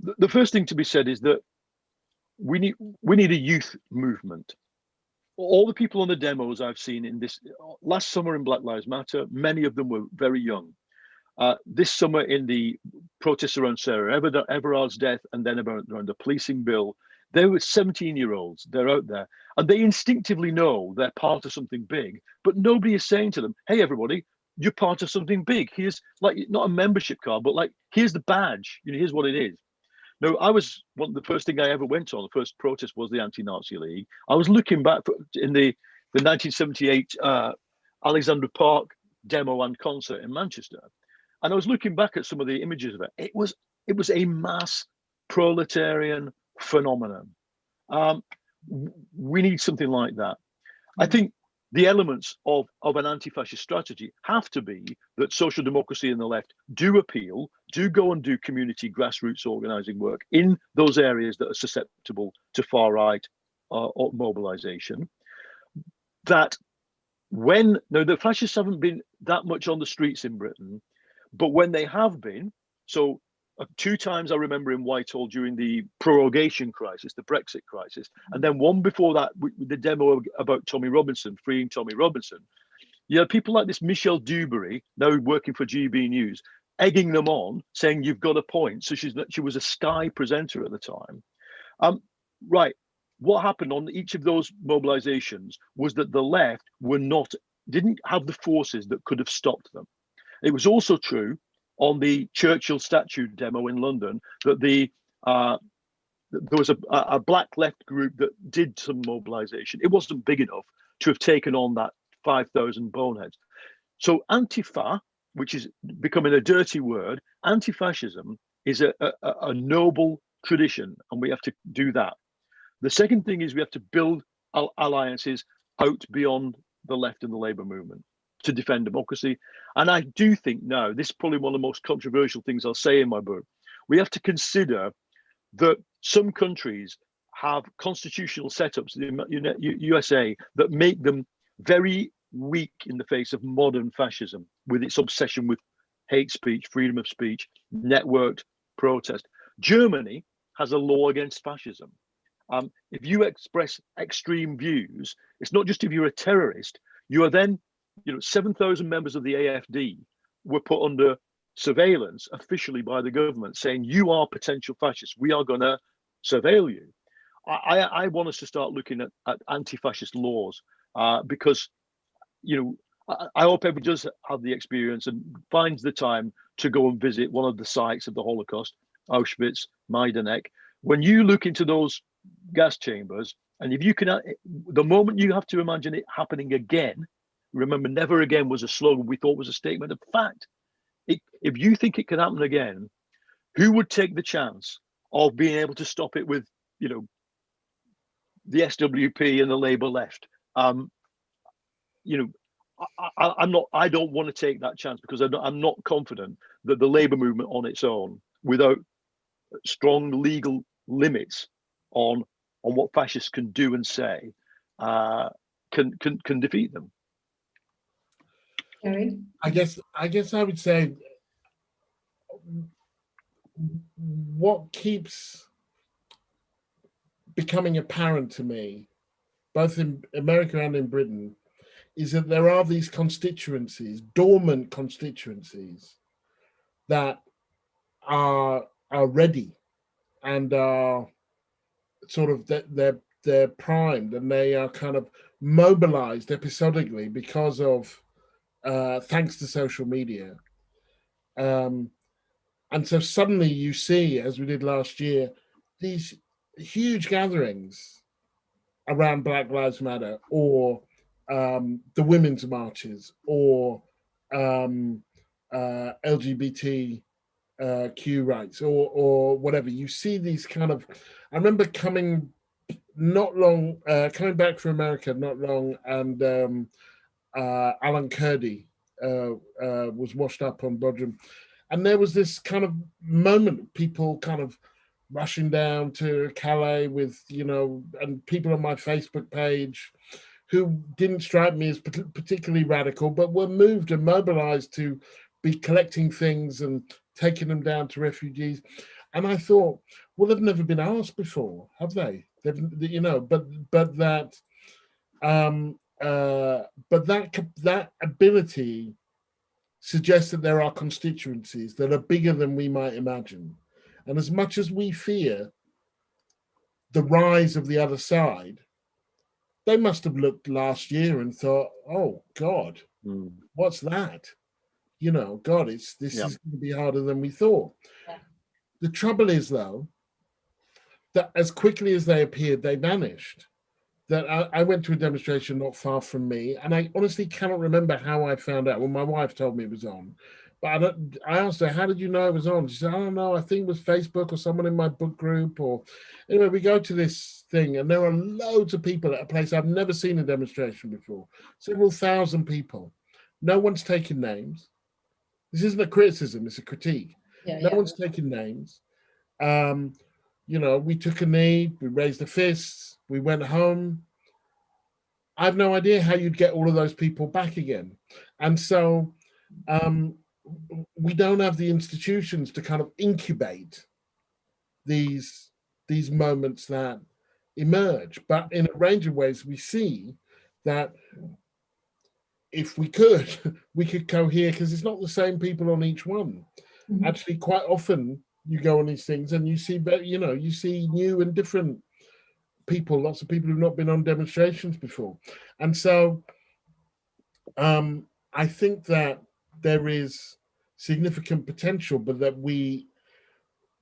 the first thing to be said is that we need a youth movement. All the people on the demos I've seen in this last summer in Black Lives Matter, many of them were very young. This summer in the protests around Sarah Everard's death, and then around the policing bill, they were 17-year-olds. They're out there, and they instinctively know they're part of something big, but nobody is saying to them, "Hey, everybody, you're part of something big. Here's, like, not a membership card, but like, here's the badge. Here's what it is." No, the first thing I ever went on, the first protest was the Anti-Nazi League. I was looking back in the 1978 Alexandra Park demo and concert in Manchester, and I was looking back at some of the images of it. It was a mass proletarian phenomenon. We need something like that. I think the elements of an anti-fascist strategy have to be that social democracy and the left do go and do community grassroots organizing work in those areas that are susceptible to far-right mobilization. That the fascists haven't been that much on the streets in Britain, but when they have been, so 2 times I remember in Whitehall during the prorogation crisis, the Brexit crisis, and then one before that, the demo about Tommy Robinson, freeing Tommy Robinson. You know, people like this Michelle Dewberry, now working for GB News, egging them on, saying you've got a point. So she was a Sky presenter at the time. Right. What happened on each of those mobilizations was that the left didn't have the forces that could have stopped them. It was also true on the Churchill statue demo in London that there was a black left group that did some mobilization. It wasn't big enough to have taken on that 5,000 boneheads. So Antifa, which is becoming a dirty word, anti-fascism is a noble tradition, and we have to do that. The second thing is we have to build alliances out beyond the left and the Labour movement to defend democracy. And I do think now, this is probably one of the most controversial things I'll say in my book, we have to consider that some countries have constitutional setups, the USA, that make them very weak in the face of modern fascism, with its obsession with hate speech, freedom of speech, networked protest. Germany has a law against fascism. If you express extreme views, it's not just if you're a terrorist, you are then, 7,000 members of the AfD were put under surveillance officially by the government, saying you are potential fascists. We are going to surveil you. I want us to start looking at anti-fascist laws because, I hope everybody does have the experience and finds the time to go and visit one of the sites of the Holocaust, Auschwitz, Majdanek. When you look into those gas chambers, and if you can, the moment you have to imagine it happening again, Remember, never again was a slogan we thought was a statement of fact. If you think it can happen again, who would take the chance of being able to stop it with, you know, the SWP and the Labour left? You know, I don't want to take that chance, because I'm not confident that the Labour movement on its own, without strong legal limits on what fascists can do and say, can defeat them. Gary? I guess I would say what keeps becoming apparent to me, both in America and in Britain, is that there are these constituencies, dormant constituencies, that are ready and are sort of they're primed, and they are kind of mobilized episodically because of thanks to social media. And so suddenly you see, as we did last year, these huge gatherings around Black Lives Matter, or the women's marches, or LGBTQ rights, or whatever. You see these kind of. I remember coming back from America not long, and Alan Kurdi was washed up on Bodrum. And there was this kind of moment, people kind of rushing down to Calais with, you know, and people on my Facebook page who didn't strike me as particularly radical, but were moved and mobilized to be collecting things and taking them down to refugees. And I thought, well, they've never been asked before, have they? They've, you know, but that ability suggests that there are constituencies that are bigger than we might imagine. And as much as we fear the rise of the other side, they must have looked last year and thought, oh God, what's that? You know, God, this is going to be harder than we thought. Yeah. The trouble is, though, that as quickly as they appeared, they vanished. That I went to a demonstration not far from me, and I honestly cannot remember how I found out. Well, my wife told me it was on, but I asked her, how did you know it was on? She said, I don't know, I think it was Facebook or someone in my book group. Or anyway, we go to this thing, and there are loads of people at a place I've never seen a demonstration before, several thousand people. No one's taking names. This isn't a criticism, it's a critique. No one's taking names. You know, we took a knee, we raised the fists, we went home. I have no idea how you'd get all of those people back again. And so we don't have the institutions to kind of incubate these moments that emerge. But in a range of ways, we see that if we could cohere, because it's not the same people on each one. Mm-hmm. Actually, quite often you go on these things and you see, you know, you see new and different people, lots of people who've not been on demonstrations before. And so I think that there is significant potential, but that we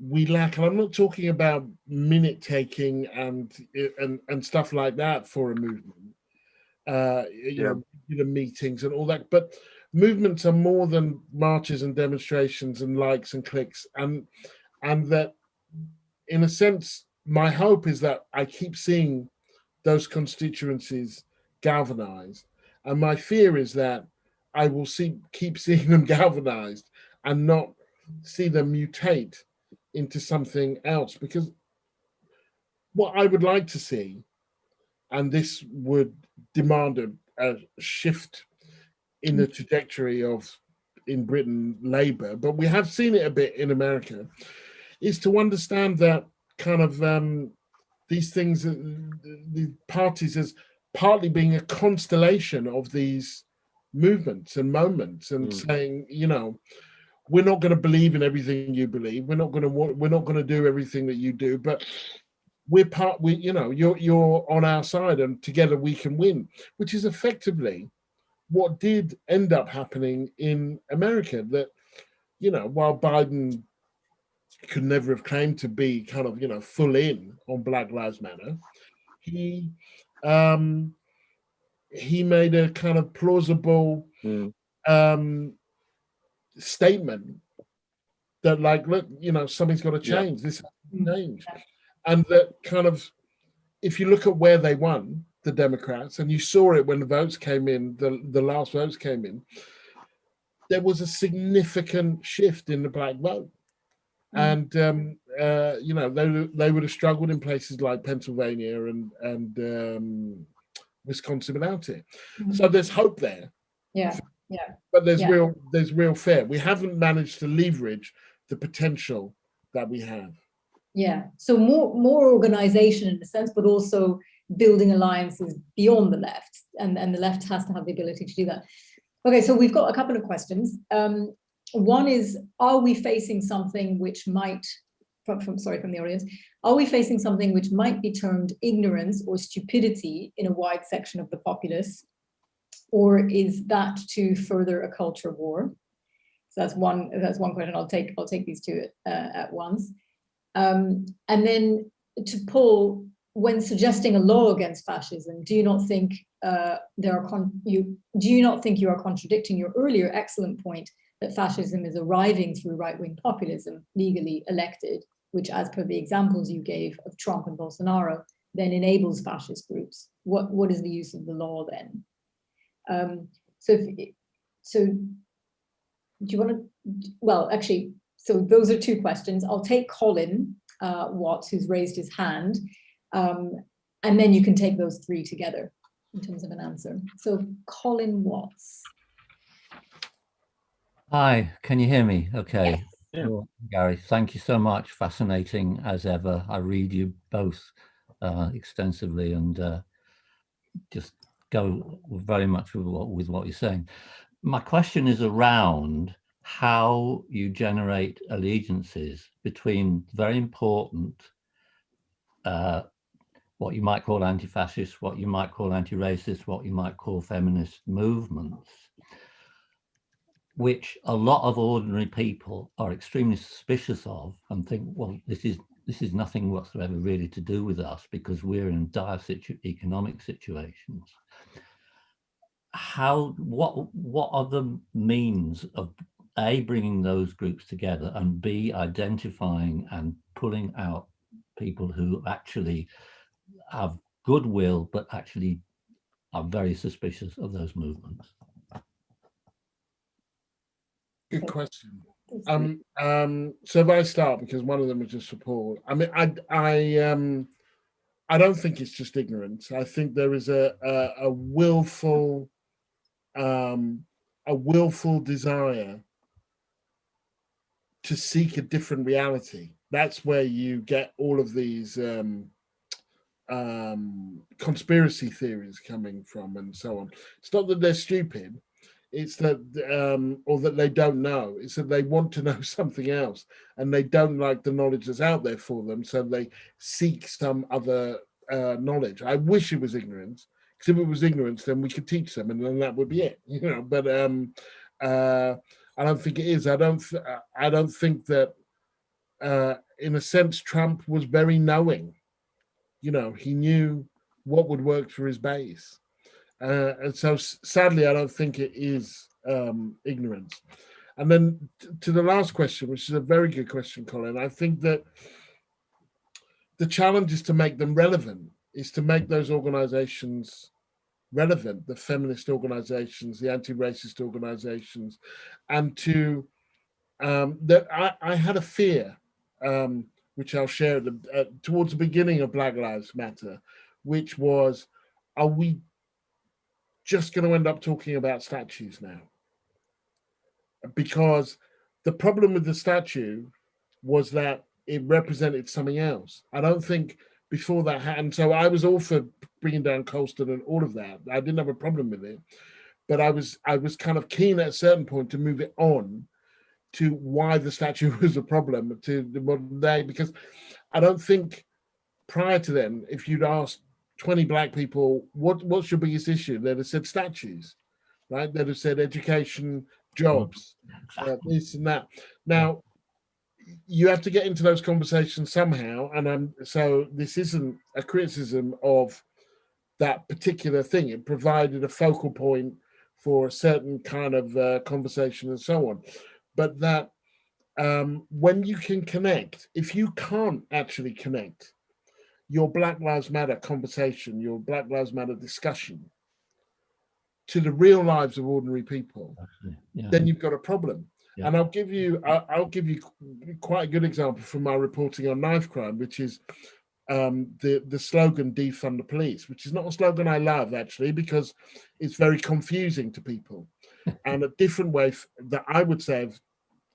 lack. And I'm not talking about minute taking and stuff like that for a movement, you know, meetings and all that. But movements are more than marches and demonstrations and likes and clicks, and that, in a sense, my hope is that I keep seeing those constituencies galvanized, and my fear is that I will keep seeing them galvanized and not see them mutate into something else. Because what I would like to see, and this would demand a shift in the trajectory of, in Britain, Labour, but we have seen it a bit in America, is to understand that kind of these things, the parties, as partly being a constellation of these movements and moments, and saying, you know, we're not going to believe in everything you believe, we're not going to do everything that you do, but you know, you're on our side, and together we can win, which is effectively what did end up happening in America. That, you know, while Biden could never have claimed to be kind of, you know, full in on Black Lives Matter, he he made a kind of plausible statement that, like, look, you know, something's got to change. This has to change. And that kind of, if you look at where they won, the Democrats, and you saw it when the votes came in, the last votes came in, there was a significant shift in the black vote. And you know, they would have struggled in places like Pennsylvania and Wisconsin without it. So there's hope there. Yeah. But there's real fear. We haven't managed to leverage the potential that we have. Yeah. So more organization in a sense, but also building alliances beyond the left, and the left has to have the ability to do that. Okay, so we've got a couple of questions. One is, are we facing something which might, from the audience, are we facing something which might be termed ignorance or stupidity in a wide section of the populace, or is that to further a culture war? So that's one question. I'll take these two at once. And then to Paul, when suggesting a law against fascism, do you not think you are contradicting your earlier excellent point that fascism is arriving through right-wing populism, legally elected, which, as per the examples you gave of Trump and Bolsonaro, then enables fascist groups? What is the use of the law then? So do you want to? Well, actually, so those are two questions. I'll take Colin Watts, who's raised his hand, and then you can take those three together in terms of an answer. So Colin Watts. Hi, can you hear me? Okay. Yes. Well, Gary, thank you so much. Fascinating as ever. I read you both extensively and just go very much with what you're saying. My question is around how you generate allegiances between very important what you might call anti-fascist, what you might call anti-racist, what you might call feminist movements, which a lot of ordinary people are extremely suspicious of and think, well, this is nothing whatsoever really to do with us because we're in dire economic situations. What are the means of A, bringing those groups together, and B, identifying and pulling out people who actually have goodwill but actually are very suspicious of those movements? Good question. So if I start, because one of them was just support. I mean, I don't think it's just ignorance. I think there is a willful desire to seek a different reality. That's where you get all of these conspiracy theories coming from and so on. It's not that they're stupid. It's that, or that they don't know. It's that they want to know something else, and they don't like the knowledge that's out there for them, so they seek some other knowledge. I wish it was ignorance, because if it was ignorance, then we could teach them, and then that would be it, you know. But I don't think it is. I don't think that, in a sense, Trump was very knowing. You know, he knew what would work for his base. And so sadly, I don't think it is ignorance. And then to the last question, which is a very good question, Colin, I think that the challenge is to make them relevant, is to make those organizations relevant, the feminist organizations, the anti-racist organizations, and to, that I had a fear, which I'll share towards the beginning of Black Lives Matter, which was, are we just going to end up talking about statues now? Because the problem with the statue was that it represented something else. I don't think before that happened. So I was all for bringing down Colston and all of that. I didn't have a problem with it, but I was kind of keen at a certain point to move it on to why the statue was a problem to the modern day, because I don't think prior to then, if you'd asked 20 Black people, what's your biggest issue? They'd have said statues, right? They'd have said education, jobs, this and that. Now, you have to get into those conversations somehow, and so this isn't a criticism of that particular thing. It provided a focal point for a certain kind of conversation and so on. But that when you can connect, if you can't actually connect your Black Lives Matter conversation, your Black Lives Matter discussion to the real lives of ordinary people, then you've got a problem. Yeah. And I'll give you quite a good example from my reporting on knife crime, which is the slogan "Defund the police," which is not a slogan I love, actually, because it's very confusing to people. And a different way that I would say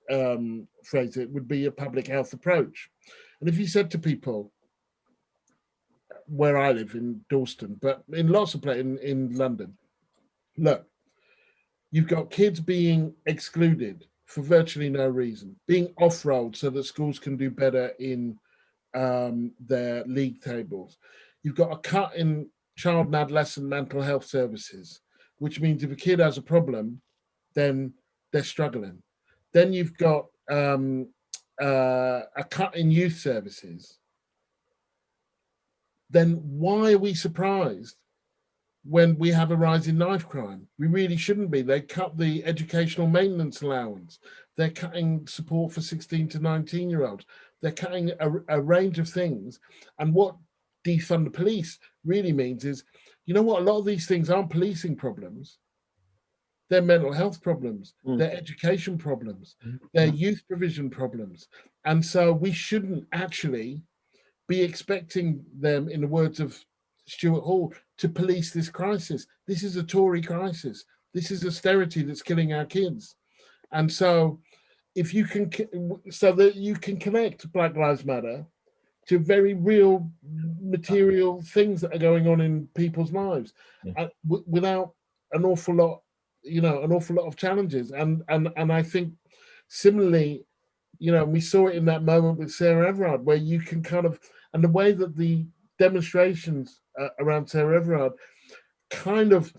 phrase it would be a public health approach. And if you said to people, where I live in Dalston, but in lots of places in London, look, you've got kids being excluded for virtually no reason, being off-rolled so that schools can do better in their league tables. You've got a cut in child and adolescent mental health services, which means if a kid has a problem, then they're struggling. Then you've got a cut in youth services. Then why are we surprised when we have a rise in knife crime? We really shouldn't be. They cut the educational maintenance allowance. They're cutting support for 16 to 19-year-olds. They're cutting a range of things. And what defund the police really means is, you know what, a lot of these things aren't policing problems. They're mental health problems, they're education problems, they're youth provision problems. And so we shouldn't actually be expecting them, in the words of Stuart Hall, to police this crisis. This is a Tory crisis. This is austerity that's killing our kids. And so if you can, so that you can connect Black Lives Matter to very real material things that are going on in people's lives, without an awful lot of challenges. And I think similarly, we saw it in that moment with Sarah Everard, where you can kind of, and the way that the demonstrations around Sarah Everard kind of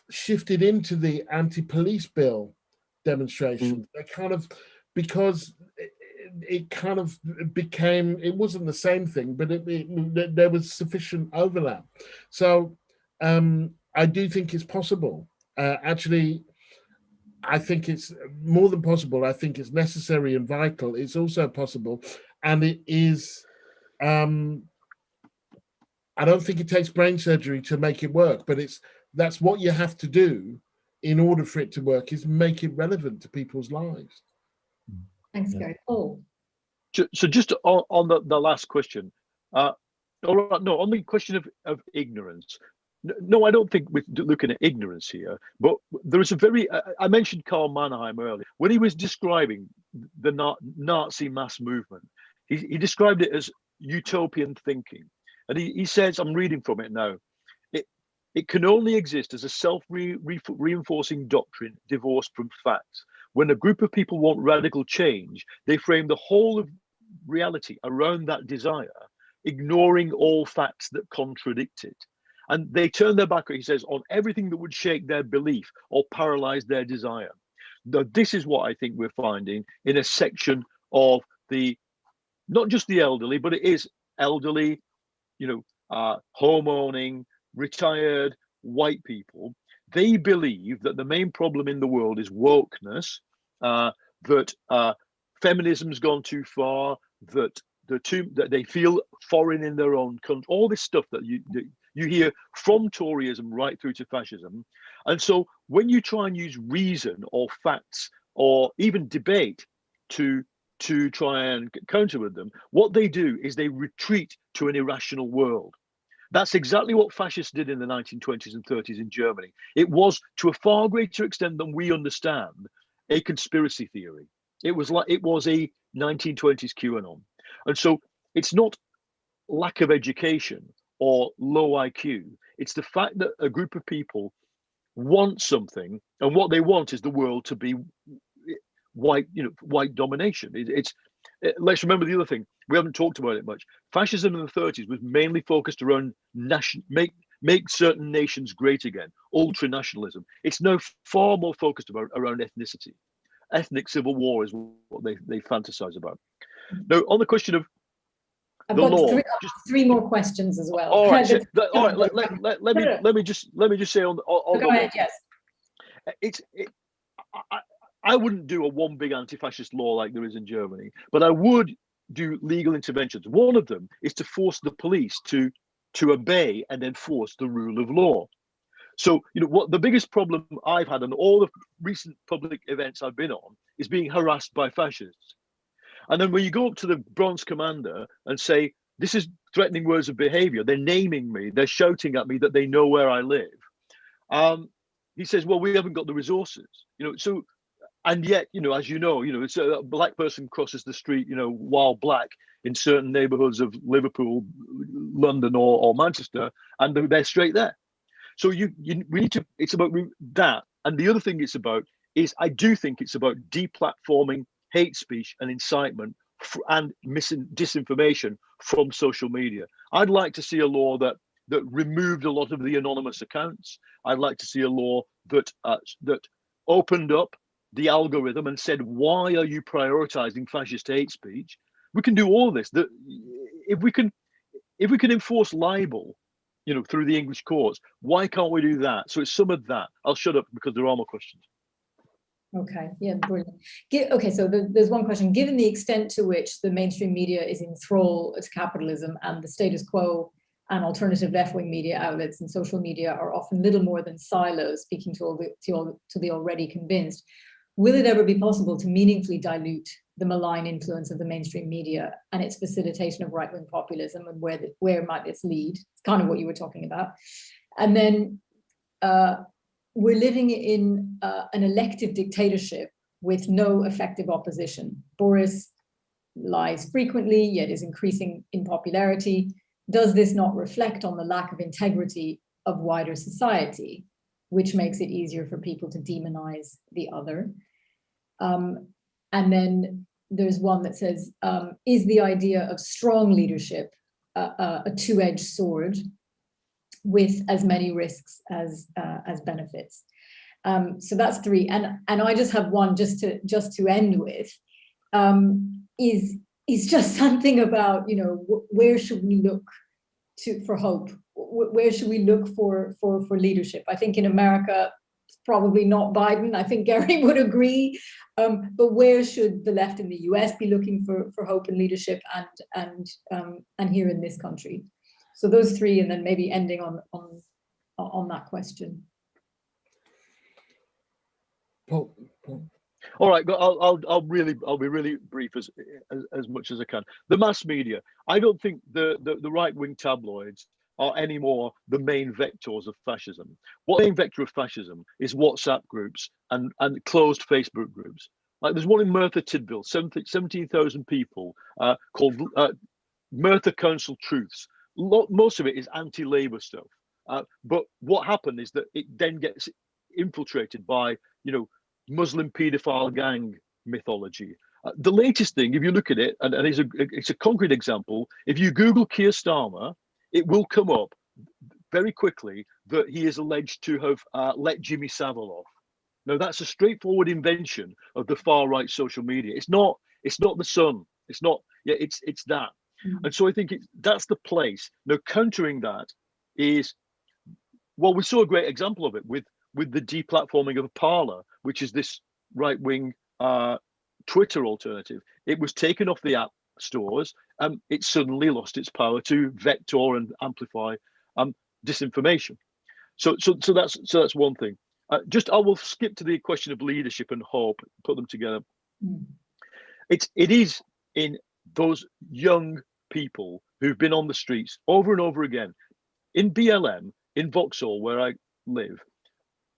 shifted into the anti-police bill demonstrations. They kind of, because it kind of became, it wasn't the same thing, but there was sufficient overlap. So I do think it's possible. Actually, I think it's more than possible. I think it's necessary and vital. It's also possible. And it is, I don't think it takes brain surgery to make it work, but that's what you have to do in order for it to work, is make it relevant to people's lives. Thanks, Gary. Paul. So just on the last question, on the question of ignorance. No, I don't think we're looking at ignorance here, but there is I mentioned Karl Mannheim earlier. When he was describing the Nazi mass movement, he described it as utopian thinking. And he says, I'm reading from it now, it can only exist as a self-reinforcing doctrine divorced from facts. When a group of people want radical change, they frame the whole of reality around that desire, ignoring all facts that contradict it. And they turn their back, he says, on everything that would shake their belief or paralyze their desire. Now, this is what I think we're finding in a section of not just the elderly, but it is elderly, home-owning, retired white people. They believe that the main problem in the world is wokeness, that feminism's gone too far, that they feel foreign in their own country, all this stuff that you hear from Toryism right through to fascism. And so when you try and use reason or facts or even debate to try and counter with them, what they do is they retreat to an irrational world. That's exactly what fascists did in the 1920s and 30s in Germany. It was, to a far greater extent than we understand, a conspiracy theory. It was a 1920s QAnon. And so it's not lack of education or low IQ. It's the fact that a group of people want something, and what they want is the world to be white domination. Let's remember the other thing. We haven't talked about it much. Fascism in the 30s was mainly focused around make certain nations great again, ultra-nationalism. It's now far more focused around ethnicity. Ethnic civil war is what they fantasize about. Now, on the question of I've the got law. three more questions as well. All right, all right. Let me just say on go the ahead, law. yes. I wouldn't do a one big anti-fascist law like there is in Germany, but I would do legal interventions. One of them is to force the police to obey and enforce the rule of law. So, what the biggest problem I've had on all the recent public events I've been on is being harassed by fascists. And then when you go up to the bronze commander and say, this is threatening words of behavior, they're naming me, they're shouting at me that they know where I live. He says, well, we haven't got the resources, so, and yet, as it's a black person crosses the street, while black in certain neighborhoods of Liverpool, London, or Manchester, and they're straight there. So we need to, it's about that. And the other thing it's about is, I do think it's about deplatforming hate speech and incitement and disinformation from social media. I'd like to see a law that removed a lot of the anonymous accounts. I'd like to see a law that opened up the algorithm and said, why are you prioritizing fascist hate speech? We can do all this. That if we can enforce libel, through the English courts, why can't we do that? So it's some of that. I'll shut up because there are more questions. Okay, yeah, brilliant. Okay, so there's one question. Given the extent to which the mainstream media is in thrall to capitalism, and the status quo and alternative left-wing media outlets and social media are often little more than silos, speaking to the already convinced, will it ever be possible to meaningfully dilute the malign influence of the mainstream media and its facilitation of right-wing populism, and where might this lead? It's kind of what you were talking about. And then we're living in an elective dictatorship with no effective opposition. Boris lies frequently, yet is increasing in popularity. Does this not reflect on the lack of integrity of wider society, which makes it easier for people to demonize the other? And then there's one that says, is the idea of strong leadership a two-edged sword with as many risks as benefits? So that's three, and I just have one just to end with, is just something about, where should we look for hope? Where should we look for leadership? I think in America, it's probably not Biden. I think Gary would agree. But where should the left in the US be looking for hope and leadership, and here in this country? So those three, and then maybe ending on that question. Paul. All right, I'll be really brief as much as I can. The mass media, I don't think the right-wing tabloids are anymore the main vectors of fascism. What the main vector of fascism is WhatsApp groups and closed Facebook groups. Like there's one in Merthyr Tydfil, 17,000 people, called Merthyr Council Truths. Most of it is anti-Labour stuff. But what happened is that it then gets infiltrated by, Muslim paedophile gang mythology. The latest thing, if you look at it, and it's a concrete example, if you Google Keir Starmer, it will come up very quickly that he is alleged to have let Jimmy Savile off. Now that's a straightforward invention of the far right social media. It's not the Sun. It's not. Yeah, it's that. Mm-hmm. And so I think that's the place. Now countering that is, well, we saw a great example of it with the deplatforming of Parler, which is this right-wing Twitter alternative. It was taken off the app stores, and it suddenly lost its power to vector and amplify disinformation. So that's one thing. I will skip to the question of leadership and hope, put them together. Mm. It is in those young people who've been on the streets over and over again. In BLM, in Vauxhall, where I live,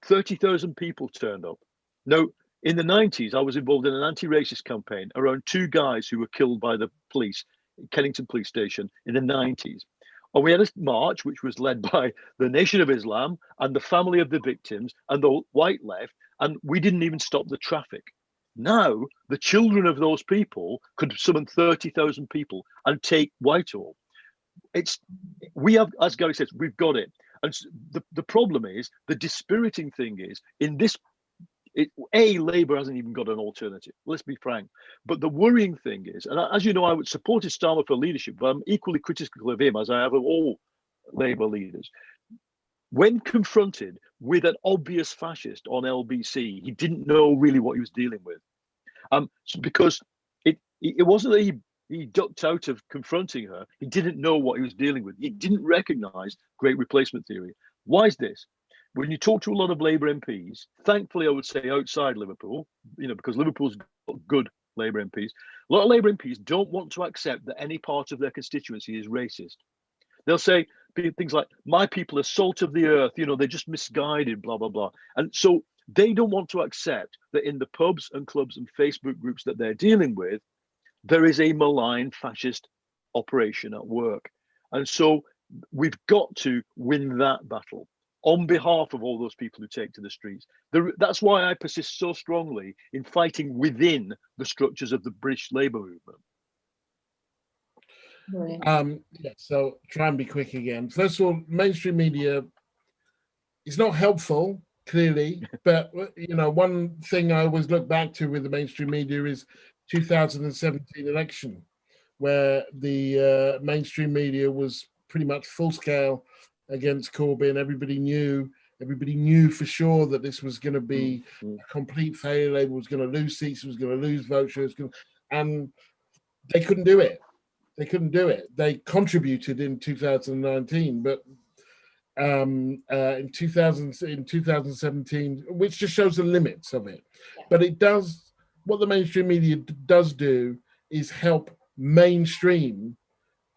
30,000 people turned up. Now, in the 90s, I was involved in an anti-racist campaign around two guys who were killed by the police, Kennington Police Station, in the 90s. And we had a march, which was led by the Nation of Islam and the family of the victims and the white left, and we didn't even stop the traffic. Now, the children of those people could summon 30,000 people and take Whitehall. We have, as Gary says, we've got it. And the problem is, the dispiriting thing is, in this Labour hasn't even got an alternative. Let's be frank. But the worrying thing is, and as you know, I would supported Starmer for leadership, but I'm equally critical of him as I have of all Labour leaders. When confronted with an obvious fascist on LBC, he didn't know really what he was dealing with. Because it wasn't that he ducked out of confronting her. He didn't know what he was dealing with. He didn't recognise great replacement theory. Why is this? When you talk to a lot of Labour MPs, thankfully I would say outside Liverpool, because Liverpool's got good Labour MPs, a lot of Labour MPs don't want to accept that any part of their constituency is racist. They'll say things like, my people are salt of the earth, they're just misguided, blah, blah, blah. And so they don't want to accept that in the pubs and clubs and Facebook groups that they're dealing with, there is a malign fascist operation at work. And so we've got to win that battle on behalf of all those people who take to the streets. That's why I persist so strongly in fighting within the structures of the British Labour movement. So try and be quick again. First of all, mainstream media is not helpful, clearly, but one thing I always look back to with the mainstream media is 2017 election, where the mainstream media was pretty much full scale against Corbyn. Everybody knew for sure that this was going to be a complete failure. Labour was going to lose seats, was going to lose votes, and they couldn't do it. They couldn't do it. They contributed in 2019, but in 2017, which just shows the limits of it. Yeah. But it does, what the mainstream media does do is help mainstream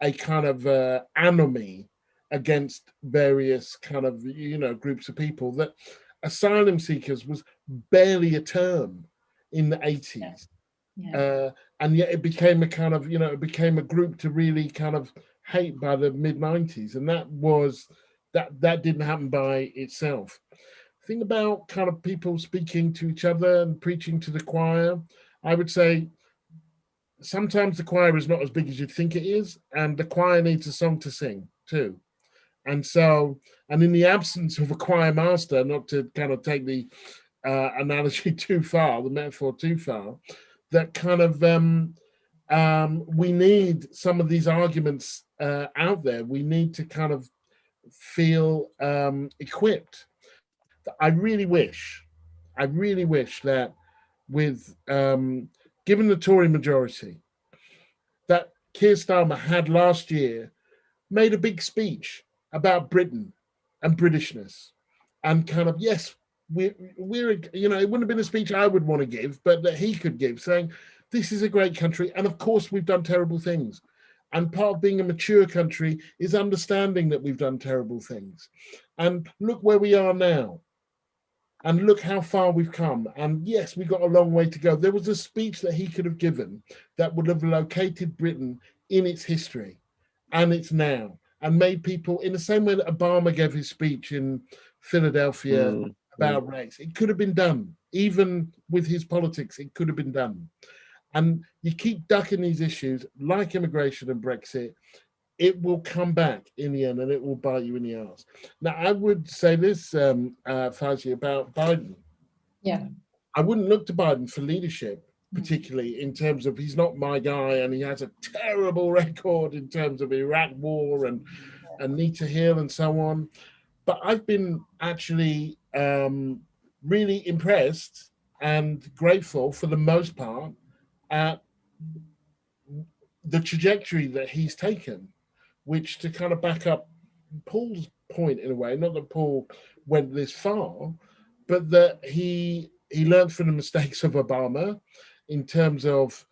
a kind of enemy against various kind of, groups of people. That asylum seekers was barely a term in the 80s. Yeah. And yet it became a kind of, it became a group to really kind of hate by the mid-90s. And that didn't happen by itself. Think about kind of people speaking to each other and preaching to the choir. I would say sometimes the choir is not as big as you'd think it is, and the choir needs a song to sing too. And so, and in the absence of a choir master, not to kind of take the analogy too far, the metaphor too far, that kind of we need some of these arguments out there. We need to kind of feel equipped. I really wish that with given the Tory majority, that Keir Starmer had last year made a big speech about Britain and Britishness, and kind of, yes, we're it wouldn't have been a speech I would want to give, but that he could give, saying this is a great country, and of course we've done terrible things, and part of being a mature country is understanding that we've done terrible things, and look where we are now, and look how far we've come, and yes, we've got a long way to go. There was a speech that he could have given that would have located Britain in its history and its now, and made people, in the same way that Obama gave his speech in Philadelphia about race. It could have been done. Even with his politics, it could have been done. And you keep ducking these issues like immigration and Brexit, it will come back in the end and it will bite you in the arse. Now, I would say this, Fauci, about Biden. Yeah. I wouldn't look to Biden for leadership, particularly in terms of he's not my guy and he has a terrible record in terms of Iraq war and need to heal and so on. But I've been actually really impressed and grateful for the most part at the trajectory that he's taken, which, to kind of back up Paul's point in a way, not that Paul went this far, but that he learned from the mistakes of Obama in terms of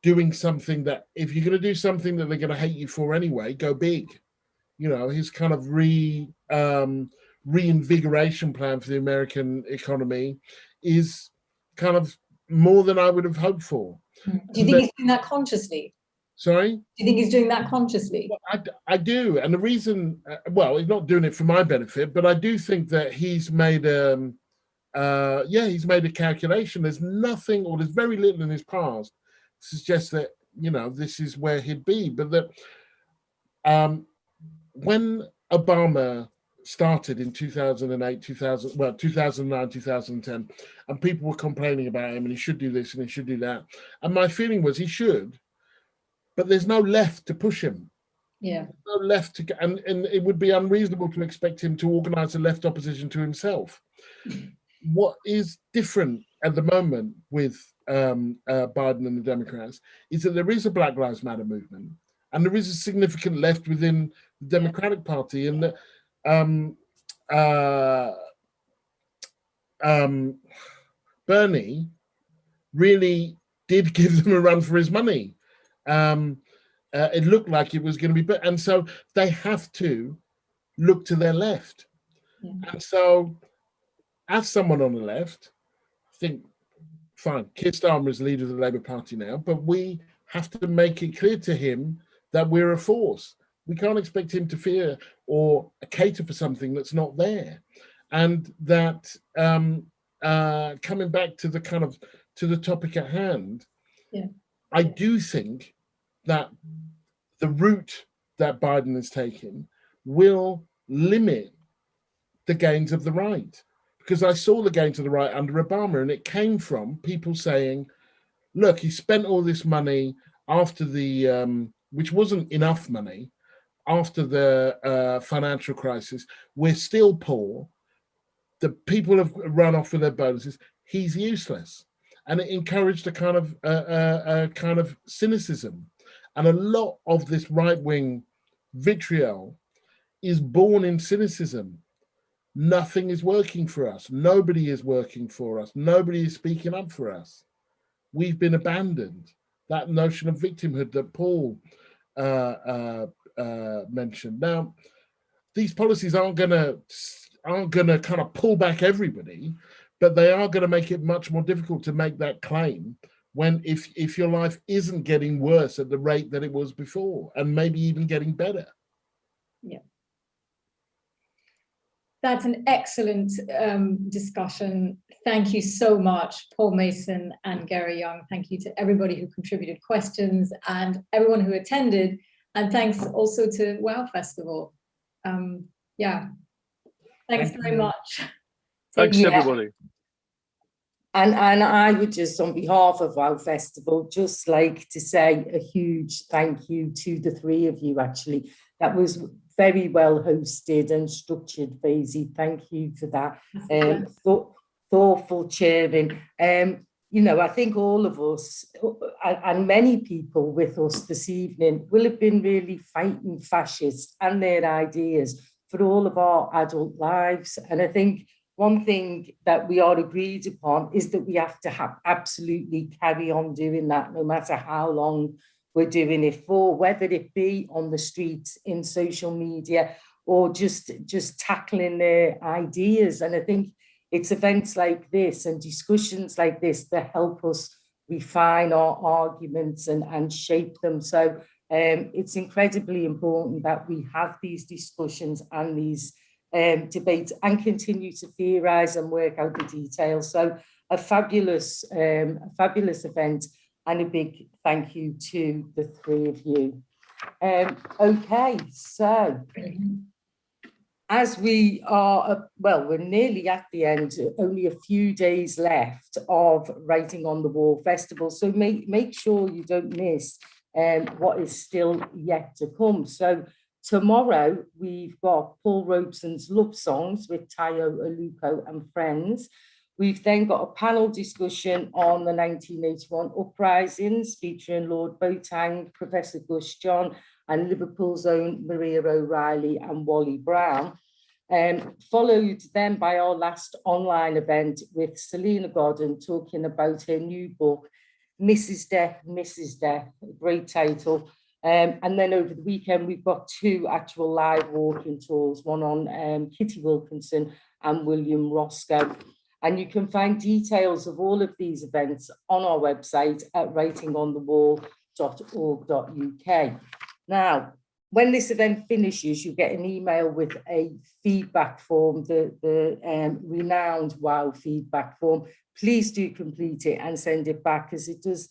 doing something that, if you're going to do something that they're going to hate you for anyway, go big. His kind of reinvigoration plan for the American economy is kind of more than I would have hoped for. Do you think he's doing that consciously? Sorry? Do you think he's doing that consciously? Well, I do. And the reason, he's not doing it for my benefit, but I do think that he's made he's made a calculation. There's nothing, or there's very little in his past to suggest that, this is where he'd be. But that when Obama started in 2008, 2009, 2010, and people were complaining about him, and he should do this and he should do that. And my feeling was he should, but there's no left to push him. Yeah. No left to go, and it would be unreasonable to expect him to organise a left opposition to himself. What is different at the moment with Biden and the Democrats is that there is a Black Lives Matter movement, and there is a significant left within the Democratic Party, and that Bernie really did give them a run for his money. It looked like it was going to be, and so they have to look to their left. Yeah. And so, as someone on the left, I think, fine, Keir Starmer is the leader of the Labour Party now, but we have to make it clear to him that we're a force. We can't expect him to fear or cater for something that's not there. And that coming back to the topic at hand, yeah. I do think that the route that Biden is taking will limit the gains of the right. Because I saw the gains of the right under Obama, and it came from people saying, look, he spent all this money after the, which wasn't enough money, after the financial crisis. We're still poor. The people have run off with their bonuses. He's useless. And it encouraged a kind of cynicism. And a lot of this right-wing vitriol is born in cynicism. Nothing is working for us. Nobody is working for us. Nobody is speaking up for us. We've been abandoned. That notion of victimhood that Paul mentioned. Now, these policies aren't gonna kind of pull back everybody, but they are going to make it much more difficult to make that claim when if your life isn't getting worse at the rate that it was before, and maybe even getting better. Yeah. That's an excellent discussion. Thank you so much, Paul Mason and Gary Young. Thank you to everybody who contributed questions and everyone who attended. And thanks also to WOW Festival. Yeah, thanks very much. Thanks, everybody. And I would just, on behalf of WOW Festival, just like to say a huge thank you to the three of you, actually. That was very well hosted and structured, Faisy. Thank you for that. Thoughtful chairing. You know, I think all of us, and many people with us this evening, will have been really fighting fascists and their ideas for all of our adult lives. And I think one thing that we are agreed upon is that we have to absolutely carry on doing that, no matter how long we're doing it for, whether it be on the streets, in social media, or just tackling their ideas. And I think it's events like this and discussions like this that help us refine our arguments and shape them. So it's incredibly important that we have these discussions and these debates and continue to theorize and work out the details. So a fabulous event, and a big thank you to the three of you. Okay, so as we are, well, we're nearly at the end, only a few days left of Writing on the Wall Festival. So make sure you don't miss what is still yet to come. So tomorrow we've got Paul Robeson's Love Songs with Tayo Aluko and friends. We've then got a panel discussion on the 1981 uprisings featuring Lord Boateng, Professor Gus John, and Liverpool's own Maria O'Reilly and Wally Brown. Followed then by our last online event with Selena Godden talking about her new book, Mrs. Death, Mrs. Death, a great title. And then over the weekend, we've got two actual live walking tours, one on Kitty Wilkinson and William Roscoe. And you can find details of all of these events on our website at writingonthewall.org.uk. Now, when this event finishes, you get an email with a feedback form, the renowned WOW feedback form. Please do complete it and send it back, as it does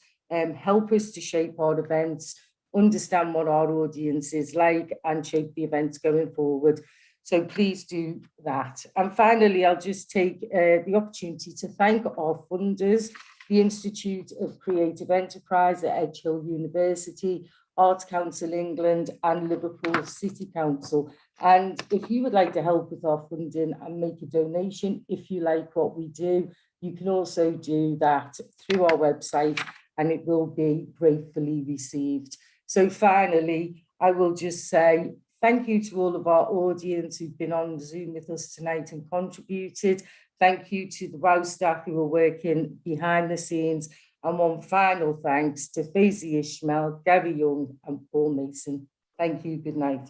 help us to shape our events, understand what our audience is like, and shape the events going forward. So please do that. And finally, I'll just take the opportunity to thank our funders, the Institute of Creative Enterprise at Edge Hill University, Arts Council England and Liverpool City Council. And if you would like to help with our funding and make a donation, if you like what we do, you can also do that through our website and it will be gratefully received. So finally, I will just say thank you to all of our audience who've been on Zoom with us tonight and contributed. Thank you to the WOW staff who are working behind the scenes. And one final thanks to Faisy Ishmael, Gary Young and Paul Mason. Thank you. Good night.